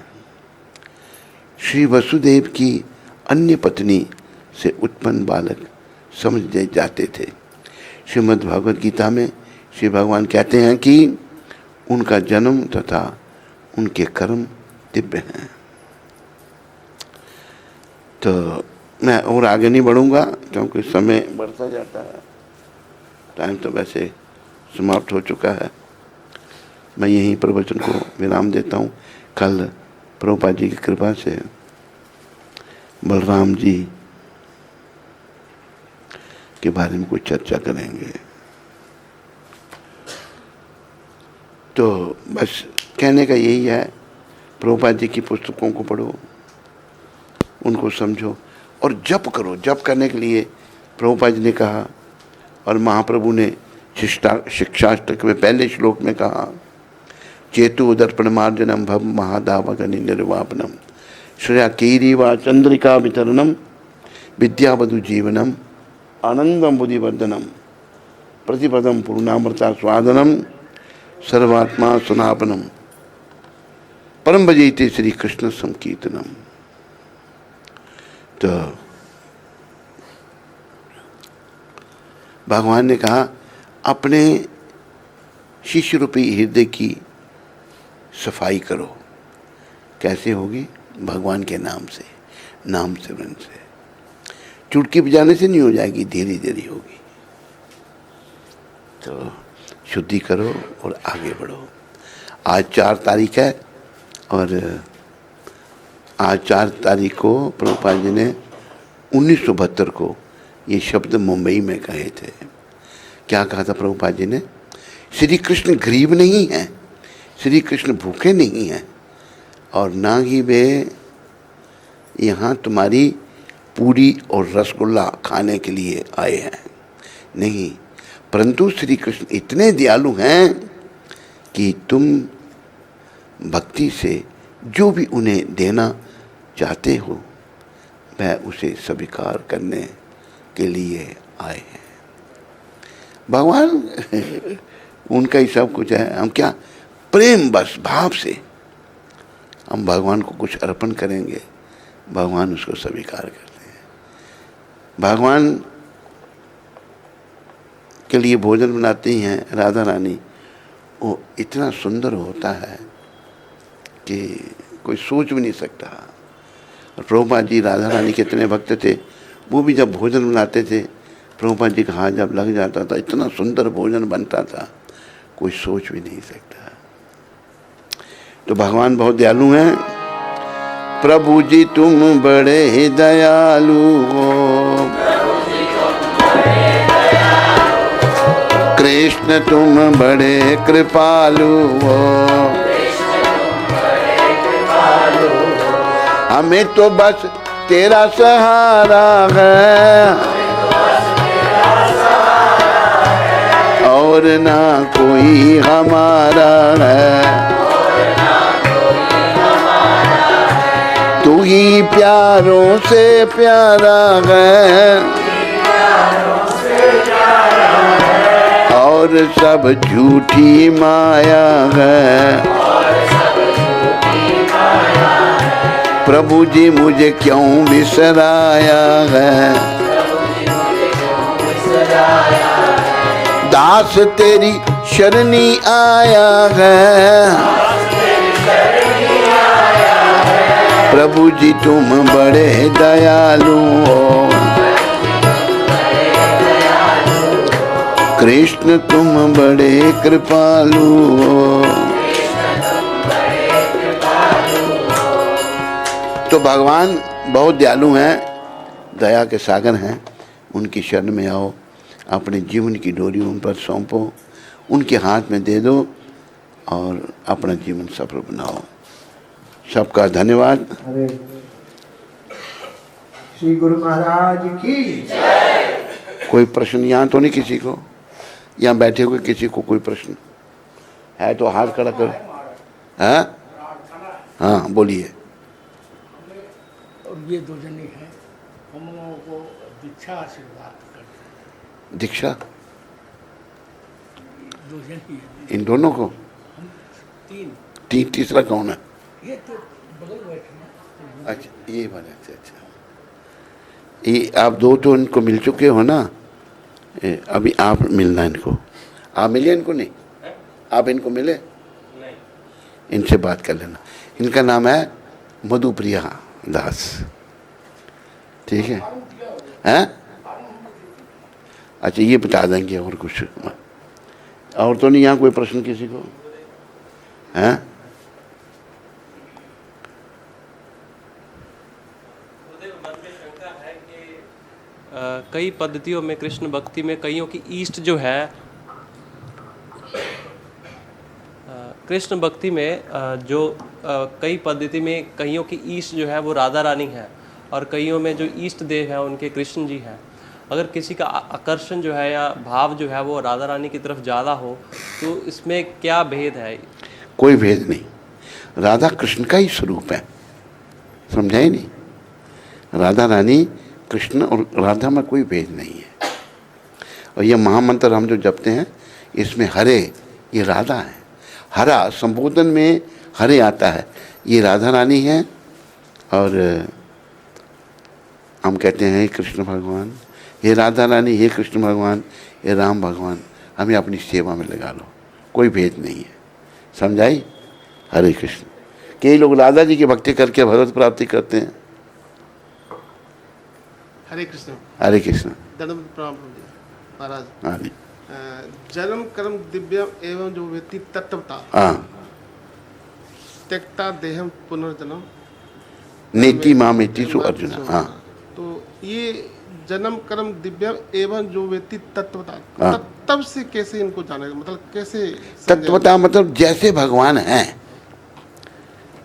श्री वसुदेव की अन्य पत्नी से उत्पन्न बालक समझे जाते थे। श्रीमद् भगवद गीता में श्री भगवान कहते हैं कि उनका जन्म तथा उनके कर्म दिव्य हैं। तो मैं और आगे नहीं बढ़ूंगा क्योंकि समय बढ़ता जाता है, टाइम तो वैसे समाप्त हो चुका है। मैं यहीं प्रवचन को विराम देता हूँ। कल प्रभुपाद जी की कृपा से बलराम जी के बारे में कुछ चर्चा करेंगे। तो बस कहने का यही है, प्रभुपाद जी की पुस्तकों को पढ़ो, उनको समझो और जप करो। जप करने के लिए प्रभुपाद जी ने कहा और महाप्रभु ने शिक्षाष्टक में पहले श्लोक में कहा, चेतु दर्पण मार्जनम भव महादावगनि निर्वापनम श्रेया कीरी व चंद्रिका वितरणम विद्यावधु जीवनम आनंदम बुद्धिवर्धनम प्रतिपदम पूर्णामृता स्वादनम सर्वात्मा सनापनम परम भजते श्री कृष्ण संकीर्तनम। तो भगवान ने कहा अपने शिष्य रूपी हृदय की सफाई करो। कैसे होगी? भगवान के नाम से, नाम सिमरन से। चुटकी बजाने से नहीं हो जाएगी, धीरे धीरे होगी। तो शुद्धि करो और आगे बढ़ो। आज 4 तारीख है और आज 4 तारीख को प्रभुपाद जी ने 1972 को ये शब्द मुंबई में कहे थे। क्या कहा था प्रभुपाद जी ने? श्री कृष्ण गरीब नहीं हैं, श्री कृष्ण भूखे नहीं हैं और ना ही वे यहाँ तुम्हारी पूरी और रसगुल्ला खाने के लिए आए हैं, नहीं, परंतु श्री कृष्ण इतने दयालु हैं कि तुम भक्ति से जो भी उन्हें देना चाहते हो वह उसे स्वीकार करने के लिए आए हैं। भगवान उनका ही सब कुछ है। हम क्या प्रेम बस भाव से हम भगवान को कुछ अर्पण करेंगे, भगवान उसको स्वीकार करते हैं। भगवान के लिए भोजन बनाती हैं राधा रानी, वो इतना सुंदर होता है कि कोई सोच भी नहीं सकता। और प्रभुपाद जी राधा रानी के इतने भक्त थे, वो भी जब भोजन बनाते थे प्रभुपाद जी का हाथ जब लग जाता था, इतना सुंदर भोजन बनता था, कोई सोच भी नहीं सकता। तो भगवान बहुत दयालु हैं। प्रभु जी तुम बड़े दयालु हो, कृष्ण तुम बड़े कृपालु हो, हमें तो बस तेरा सहारा है और ना कोई हमारा है। तू ही प्यारों से प्यारा है और सब झूठी माया है। प्रभु जी मुझे क्यों बिसराया है, दास तेरी शरणी आया है। प्रभु जी तुम बड़े दयालु हो, कृष्ण तुम बड़े कृपालु हो। तो भगवान बहुत दयालु हैं, दया के सागर हैं। उनकी शरण में आओ, अपने जीवन की डोरी उन पर सौंपो, उनके हाथ में दे दो और अपना जीवन सफल बनाओ। सबका धन्यवाद। श्री गुरु महाराज की जय। कोई प्रश्न यहाँ तो नहीं किसी को? यहाँ बैठे हुए किसी को कोई प्रश्न है तो हाथ खड़ा करो। हाँ हाँ बोलिए। और ये दो जने हैं, हम लोगों को दीक्षा आशीर्वाद करते हैं। दीक्षा दो जन ही हैं। इन दोनों को? तीन तीसरा कौन है? ये तो बगल बैठे हैं। अच्छा ये बात। अच्छा अच्छा, ये आप दो तो इनको मिल चुके हो ना, अभी आप मिलना इनको। आप मिले इनको? नहीं आप इनको मिले नहीं, इनसे बात कर लेना। इनका नाम है मधुप्रिया दास, ठीक है? हैं? अच्छा ये बता देंगे। और कुछ और तो नहीं यहाँ कोई प्रश्न किसी को? हैं? कई पद्धतियों में कृष्ण भक्ति में कईयों की ईष्ट जो है, कृष्ण भक्ति में कई पद्धति में कईयों की ईष्ट जो है वो राधा रानी है, और कईयों में जो ईष्ट देव है उनके कृष्ण जी हैं। अगर किसी का आकर्षण जो है या भाव जो है वो राधा रानी की तरफ ज़्यादा हो तो इसमें क्या भेद है? कोई भेद नहीं, राधा कृष्ण का ही स्वरूप है, समझा ही नहीं? राधा रानी कृष्ण और राधा में कोई भेद नहीं है। और ये महामंत्र हम जो जपते हैं इसमें हरे ये राधा है, हरा संबोधन में हरे आता है, ये राधा रानी है। और हम कहते हैं हे कृष्ण भगवान, हे राधा रानी, हे कृष्ण भगवान, हे राम भगवान, हमें अपनी सेवा में लगा लो, कोई भेद नहीं है, समझाई? हरे कृष्ण। कई लोग राधा जी की भक्ति करके भगवत प्राप्ति करते हैं। हरे कृष्ण। हरे कृष्ण। दंडवत प्रणाम महाराज। हाँ जी। जन्म कर्म दिव्यम एवं जो व्यक्ति तत्वता हाँ, त्यक्ता देहम पुनर्जन्म नेति मामेति सु अर्जुन। हाँ, तो ये जन्म कर्म दिव्यम एवं जो व्यक्ति तत्वता, हाँ। तब से कैसे इनको जानेगा, मतलब कैसे तत्वता मतलब जैसे भगवान हैं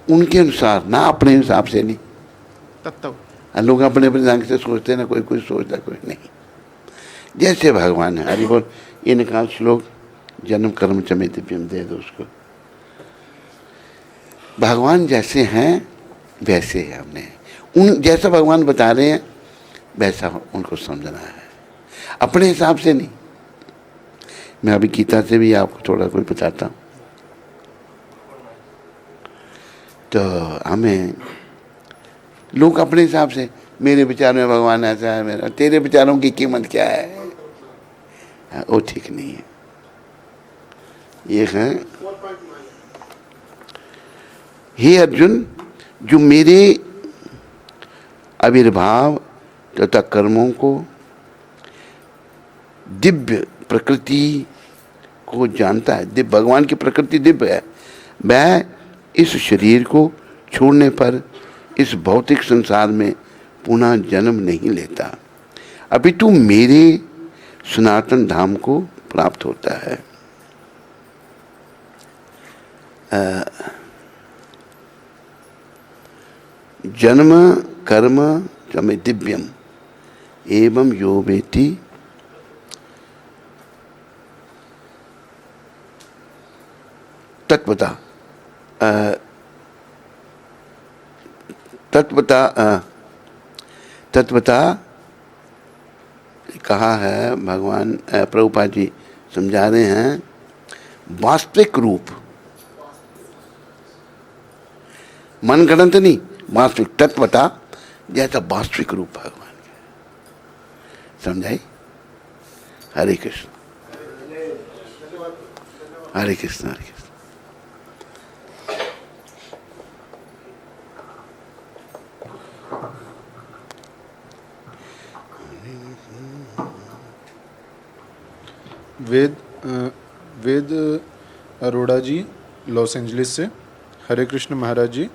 उनके अनुसार, ना अपने हिसाब से नहीं। तत्व लोग अपने अपने ढंग से सोचते हैं ना, कोई कोई सोचता कोई नहीं, जैसे भगवान है। हरि बोल। ये निकाल श्लोक, जन्म कर्म च मे दिव्यम, दे दो उसको। भगवान जैसे हैं वैसे है, हमने उन जैसा भगवान बता रहे हैं वैसा उनको समझना है, अपने हिसाब से नहीं। मैं अभी गीता से भी आपको थोड़ा कोई बताता हूँ। तो हमें लोग अपने हिसाब से, मेरे विचार में भगवान ऐसा है, मेरा, तेरे विचारों की कीमत क्या है, वो ठीक नहीं है। ये है हे अर्जुन, जो मेरे आविर्भाव तथा कर्मों को, दिव्य प्रकृति को जानता है, दिव्य भगवान की प्रकृति दिव्य है, वह इस शरीर को छोड़ने पर इस भौतिक संसार में पुनः जन्म नहीं लेता, अपितु मेरे सनातन धाम को प्राप्त होता है। जन्म कर्म चमे दिव्यम एवं यो वेति तत्वता। तत्वता कहा है भगवान, प्रभुपाद जी समझा रहे हैं, वास्तविक रूप, मनगढ़ंत नहीं, वास्तविक तत्वता जैसा वास्तविक रूप भगवान का। समझाई? हरे कृष्ण हरे कृष्ण हरे कृष्ण। वेद अरोड़ा जी लॉस एंजलिस से। हरे कृष्ण महाराज जी,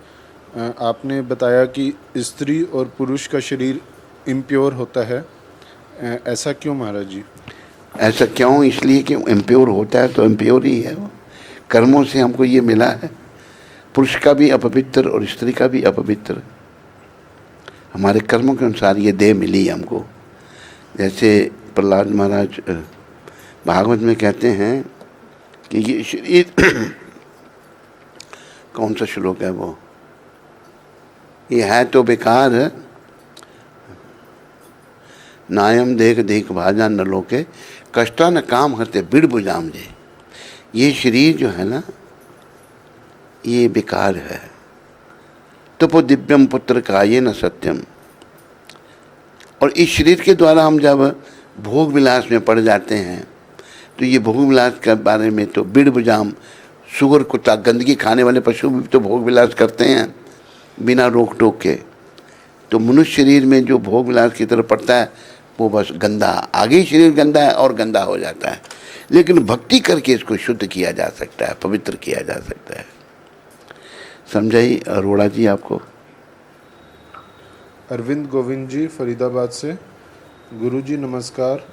आपने बताया कि स्त्री और पुरुष का शरीर इम्प्योर होता है, ऐसा क्यों महाराज जी? ऐसा क्यों? इसलिए कि इम्प्योर होता है तो इम्प्योर ही है वो। कर्मों से हमको ये मिला है, पुरुष का भी अपवित्र और स्त्री का भी अपवित्र। हमारे कर्मों के अनुसार ये देह मिली हमको। जैसे प्रहलाद महाराज भागवत में कहते हैं कि ये शरीर कौन सा श्लोक है वो, ये है तो बेकार, नायम देख देख भाजा न लोके कष्टा न काम हते बिड़ बुझाम जे। ये शरीर जो है ना, ये बेकार है। तपो दिव्यम पुत्र का ये न सत्यम। और इस शरीर के द्वारा हम जब भोग विलास में पड़ जाते हैं तो ये भोग विलास के बारे में तो बिड़ बुझाम, सुअर कुत्ता गंदगी खाने वाले पशु भी तो भोग विलास करते हैं बिना रोक टोक के। तो मनुष्य शरीर में जो भोग विलास की तरफ पड़ता है वो बस गंदा, आगे ही शरीर गंदा है और गंदा हो जाता है। लेकिन भक्ति करके इसको शुद्ध किया जा सकता है, पवित्र किया जा सकता है। समझाई अरोड़ा जी आपको? अरविंद गोविंद जी फरीदाबाद से। गुरुजी नमस्कार।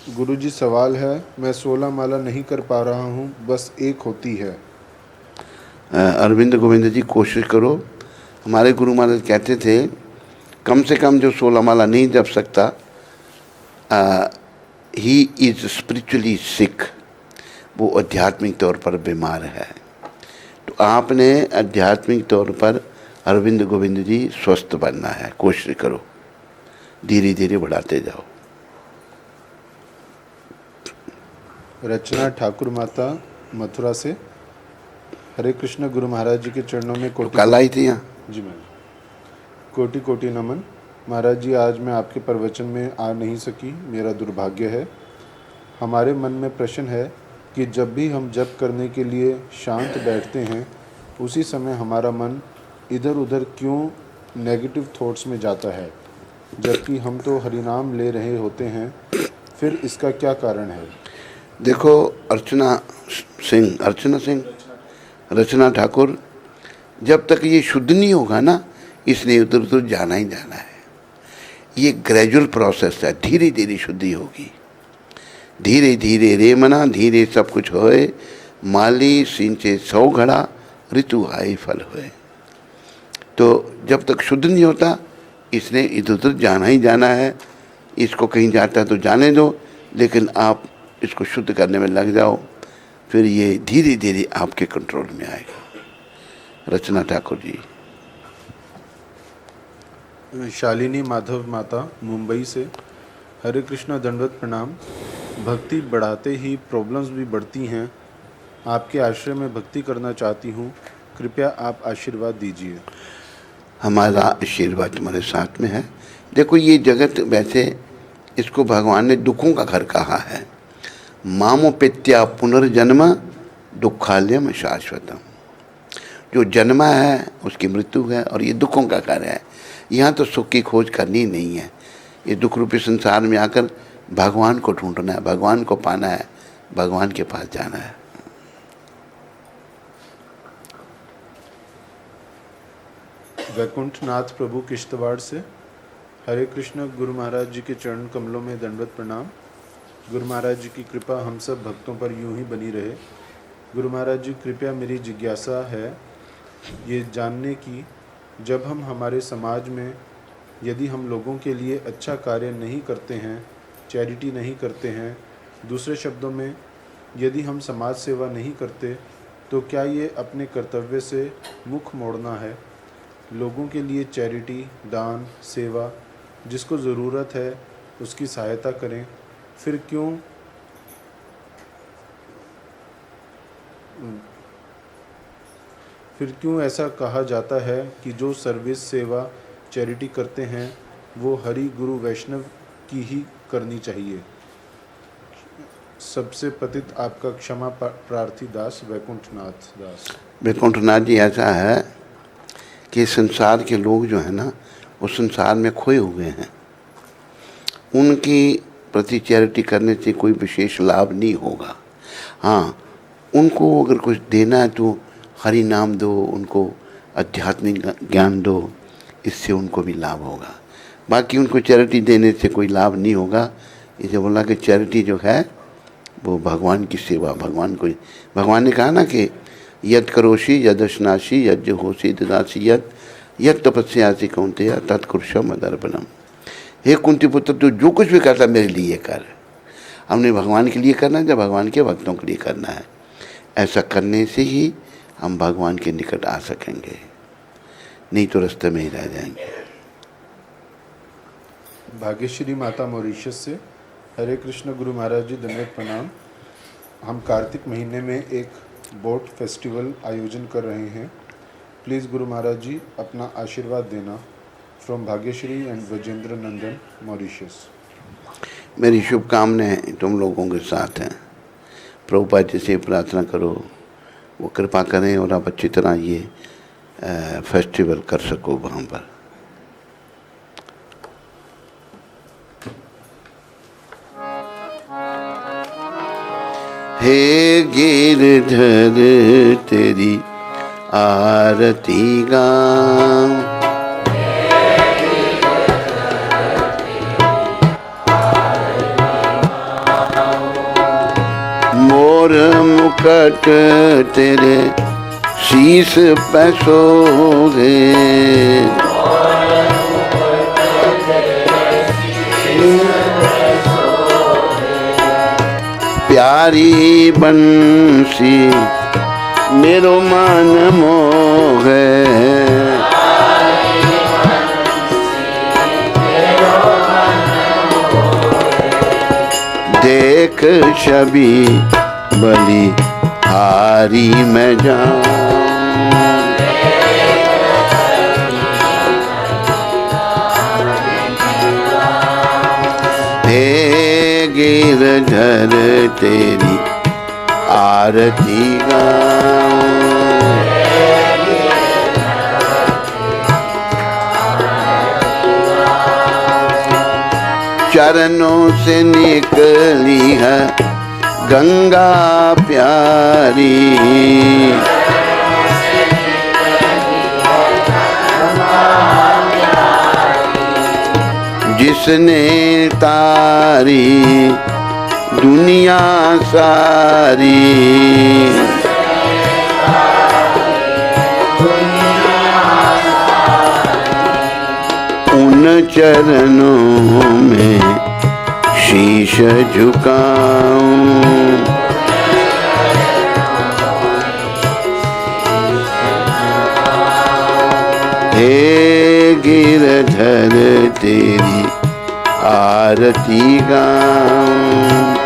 गुरुजी सवाल है, मैं 16 माला नहीं कर पा रहा हूँ, बस एक होती है। अरविंद गोविंद जी कोशिश करो। हमारे गुरु महाराज कहते थे कम से कम जो 16 माला नहीं जप सकता, ही इज स्पिरिचुअली सिक, वो आध्यात्मिक तौर पर बीमार है। तो आपने आध्यात्मिक तौर पर अरविंद गोविंद जी स्वस्थ बनना है। कोशिश करो, धीरे धीरे बढ़ाते जाओ। रचना ठाकुर माता मथुरा से। हरे कृष्ण गुरु महाराज जी के चरणों में कोटि कल आई थी यहाँ? जी मैम, कोटि कोटि नमन। महाराज जी, आज मैं आपके प्रवचन में आ नहीं सकी, मेरा दुर्भाग्य है। हमारे मन में प्रश्न है कि जब भी हम जप करने के लिए शांत बैठते हैं, उसी समय हमारा मन इधर उधर क्यों नेगेटिव थॉट्स में जाता है, जबकि हम तो हरिनाम ले रहे होते हैं। फिर इसका क्या कारण है? देखो रचना ठाकुर, जब तक ये शुद्ध नहीं होगा ना, इसने उधर उधर जाना ही जाना है। ये ग्रेजुअल प्रोसेस है, धीरे धीरे शुद्धि होगी। धीरे धीरे रे मना धीरे सब कुछ होए, माली सिंचे 100 घड़ा ऋतु आए फल होए। तो जब तक शुद्ध नहीं होता, इसने इधर उधर जाना ही जाना है। इसको कहीं जाता है तो जाने दो, लेकिन आप इसको शुद्ध करने में लग जाओ, फिर ये धीरे धीरे आपके कंट्रोल में आएगा। रचना ठाकुर जी। शालिनी माधव माता मुंबई से। हरे कृष्णा, दंडवत प्रणाम। भक्ति बढ़ाते ही प्रॉब्लम्स भी बढ़ती हैं। आपके आश्रय में भक्ति करना चाहती हूँ, कृपया आप आशीर्वाद दीजिए। हमारा आशीर्वाद तुम्हारे साथ में है। देखो, ये जगत वैसे इसको भगवान ने दुखों का घर कहा है। मामोपेत्या पुनर्जन्म दुखालयम शाश्वतम। जो जन्मा है उसकी मृत्यु है, और ये दुखों का घर है। यहाँ तो सुख की खोज करनी नहीं है। ये दुख रूपी संसार में आकर भगवान को ढूंढना है, भगवान को पाना है, भगवान के पास जाना है। वैकुंठनाथ प्रभु किश्तवाड़ से। हरे कृष्ण, गुरु महाराज जी के चरण कमलों में दंडवत प्रणाम। गुरु महाराज जी की कृपा हम सब भक्तों पर यूं ही बनी रहे। गुरु महाराज जी, कृपया मेरी जिज्ञासा है ये जानने की, जब हम हमारे समाज में यदि हम लोगों के लिए अच्छा कार्य नहीं करते हैं, चैरिटी नहीं करते हैं, दूसरे शब्दों में यदि हम समाज सेवा नहीं करते, तो क्या ये अपने कर्तव्य से मुख मोड़ना है? लोगों के लिए चैरिटी, दान, सेवा, जिसको ज़रूरत है उसकी सहायता करें। फिर क्यों ऐसा कहा जाता है कि जो सर्विस सेवा चैरिटी करते हैं वो हरि गुरु वैष्णव की ही करनी चाहिए। सबसे पतित आपका क्षमा प्रार्थी दास वैकुंठनाथ दास। वैकुंठनाथ जी, ऐसा है कि संसार के लोग जो है ना, वो संसार में खोए हुए हैं। उनकी प्रति चैरिटी करने से कोई विशेष लाभ नहीं होगा। हाँ, उनको अगर कुछ देना है तो हरि नाम दो, उनको आध्यात्मिक ज्ञान दो, इससे उनको भी लाभ होगा। बाकी उनको चैरिटी देने से कोई लाभ नहीं होगा। इसे बोला कि चैरिटी जो है वो भगवान की सेवा, भगवान ने कहा ना कि यद करोषि यदश्नाशी यज्ञ होशी ददासी यद तपस्यासी कौन्तेय तत्कुरुषम अदर्पणम। हे कुंती पुत्र, तू जो कुछ भी करता मेरे लिए कर। हमने भगवान के लिए करना है, जब भगवान के भक्तों के लिए करना है। ऐसा करने से ही हम भगवान के निकट आ सकेंगे, नहीं तो रास्ते में ही रह जाएंगे। भाग्यश्री माता मॉरिशस से। हरे कृष्ण गुरु महाराज जी, दंडवत प्रणाम। हम कार्तिक महीने में एक बोट फेस्टिवल आयोजन कर रहे हैं। प्लीज़ गुरु महाराज जी अपना आशीर्वाद देना। From Bhagyashree and Brajendra Nandan, Mauritius. मेरी शुभकामनाएं तुम लोगों के साथ हैं। प्रभुपाद जी से प्रार्थना करो, वो कृपा करें और आप अच्छी तरह ये फेस्टिवल कर सको वहाँ पर। हे गिरधर तेरी आरती गाऊं, मोर मुकुट तेरे शीस पे सोहे, प्यारी बंसी मेरो मन मोहे, देख छवि बलि हारी मैं जाऊं। हे गिरधर तेरी आरती गाऊं, चरणों से निकली है गंगा प्यारी, जिसने तारी दुनिया सारी, उन चरणों में शीश झुकाऊं। हे गिरधर तेरी आरती गाऊं,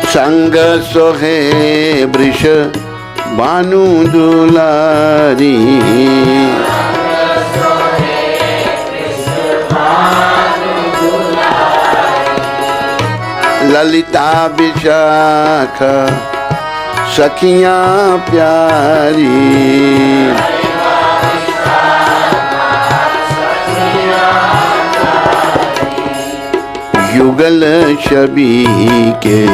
संग सोहे वृष भानु दुलारी, ललिता विशाखा सखियां प्यारी, युगल छवि के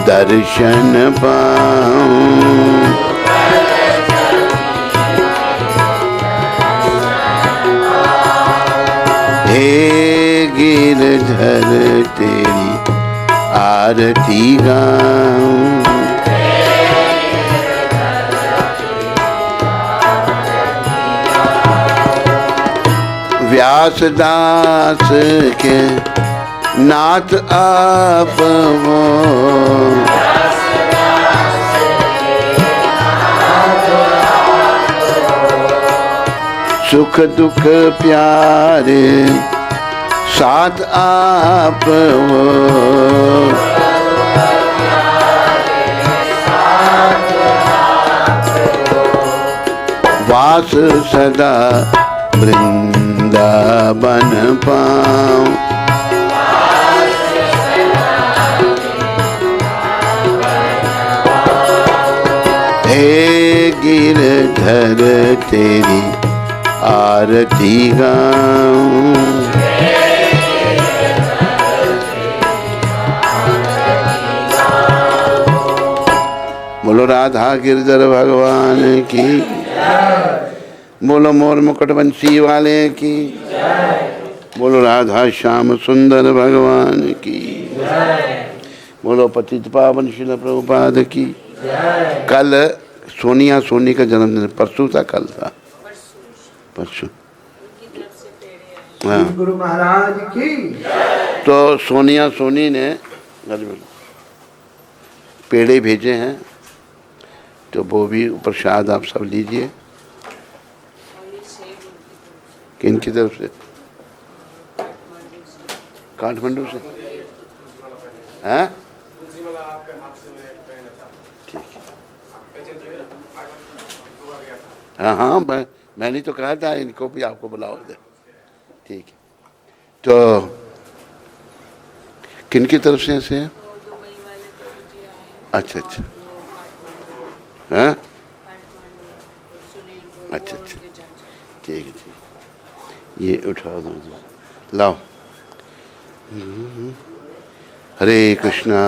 दर्शन पाऊं। हे गिरधर तेरी आरती गाऊं, व्यासदास के नाथ आप हो, सुख दुख प्यारे साथ आप हो, वास सदा वृंदावन पाऊं। हे गिरधर तेरी आरती गाऊं। बोलो राधा गिरधर भगवान की, बोलो मोर मुकुट बंसी वाले की, बोलो राधा श्याम सुंदर भगवान की, बोलो पतित पावन श्रील प्रभुपाद की। कल सोनिया सोनी का जन्मदिन, परसों था, कल था, परसों। हाँ, गुरु महाराज की। तो सोनिया सोनी ने पेड़े भेजे हैं, तो वो भी प्रसाद आप सब लीजिए। किन की तरफ से? काठमांडू से। हैं? ठीक है। हाँ हाँ, मैंने तो कहा था इनको भी आपको बुलाओ दे। ठीक है। तो किन की तरफ से ऐसे हैं? अच्छा अच्छा। हाँ, अच्छा अच्छा, ठीक है ठीक। ये उठा दो, लाओ। हरे कृष्णा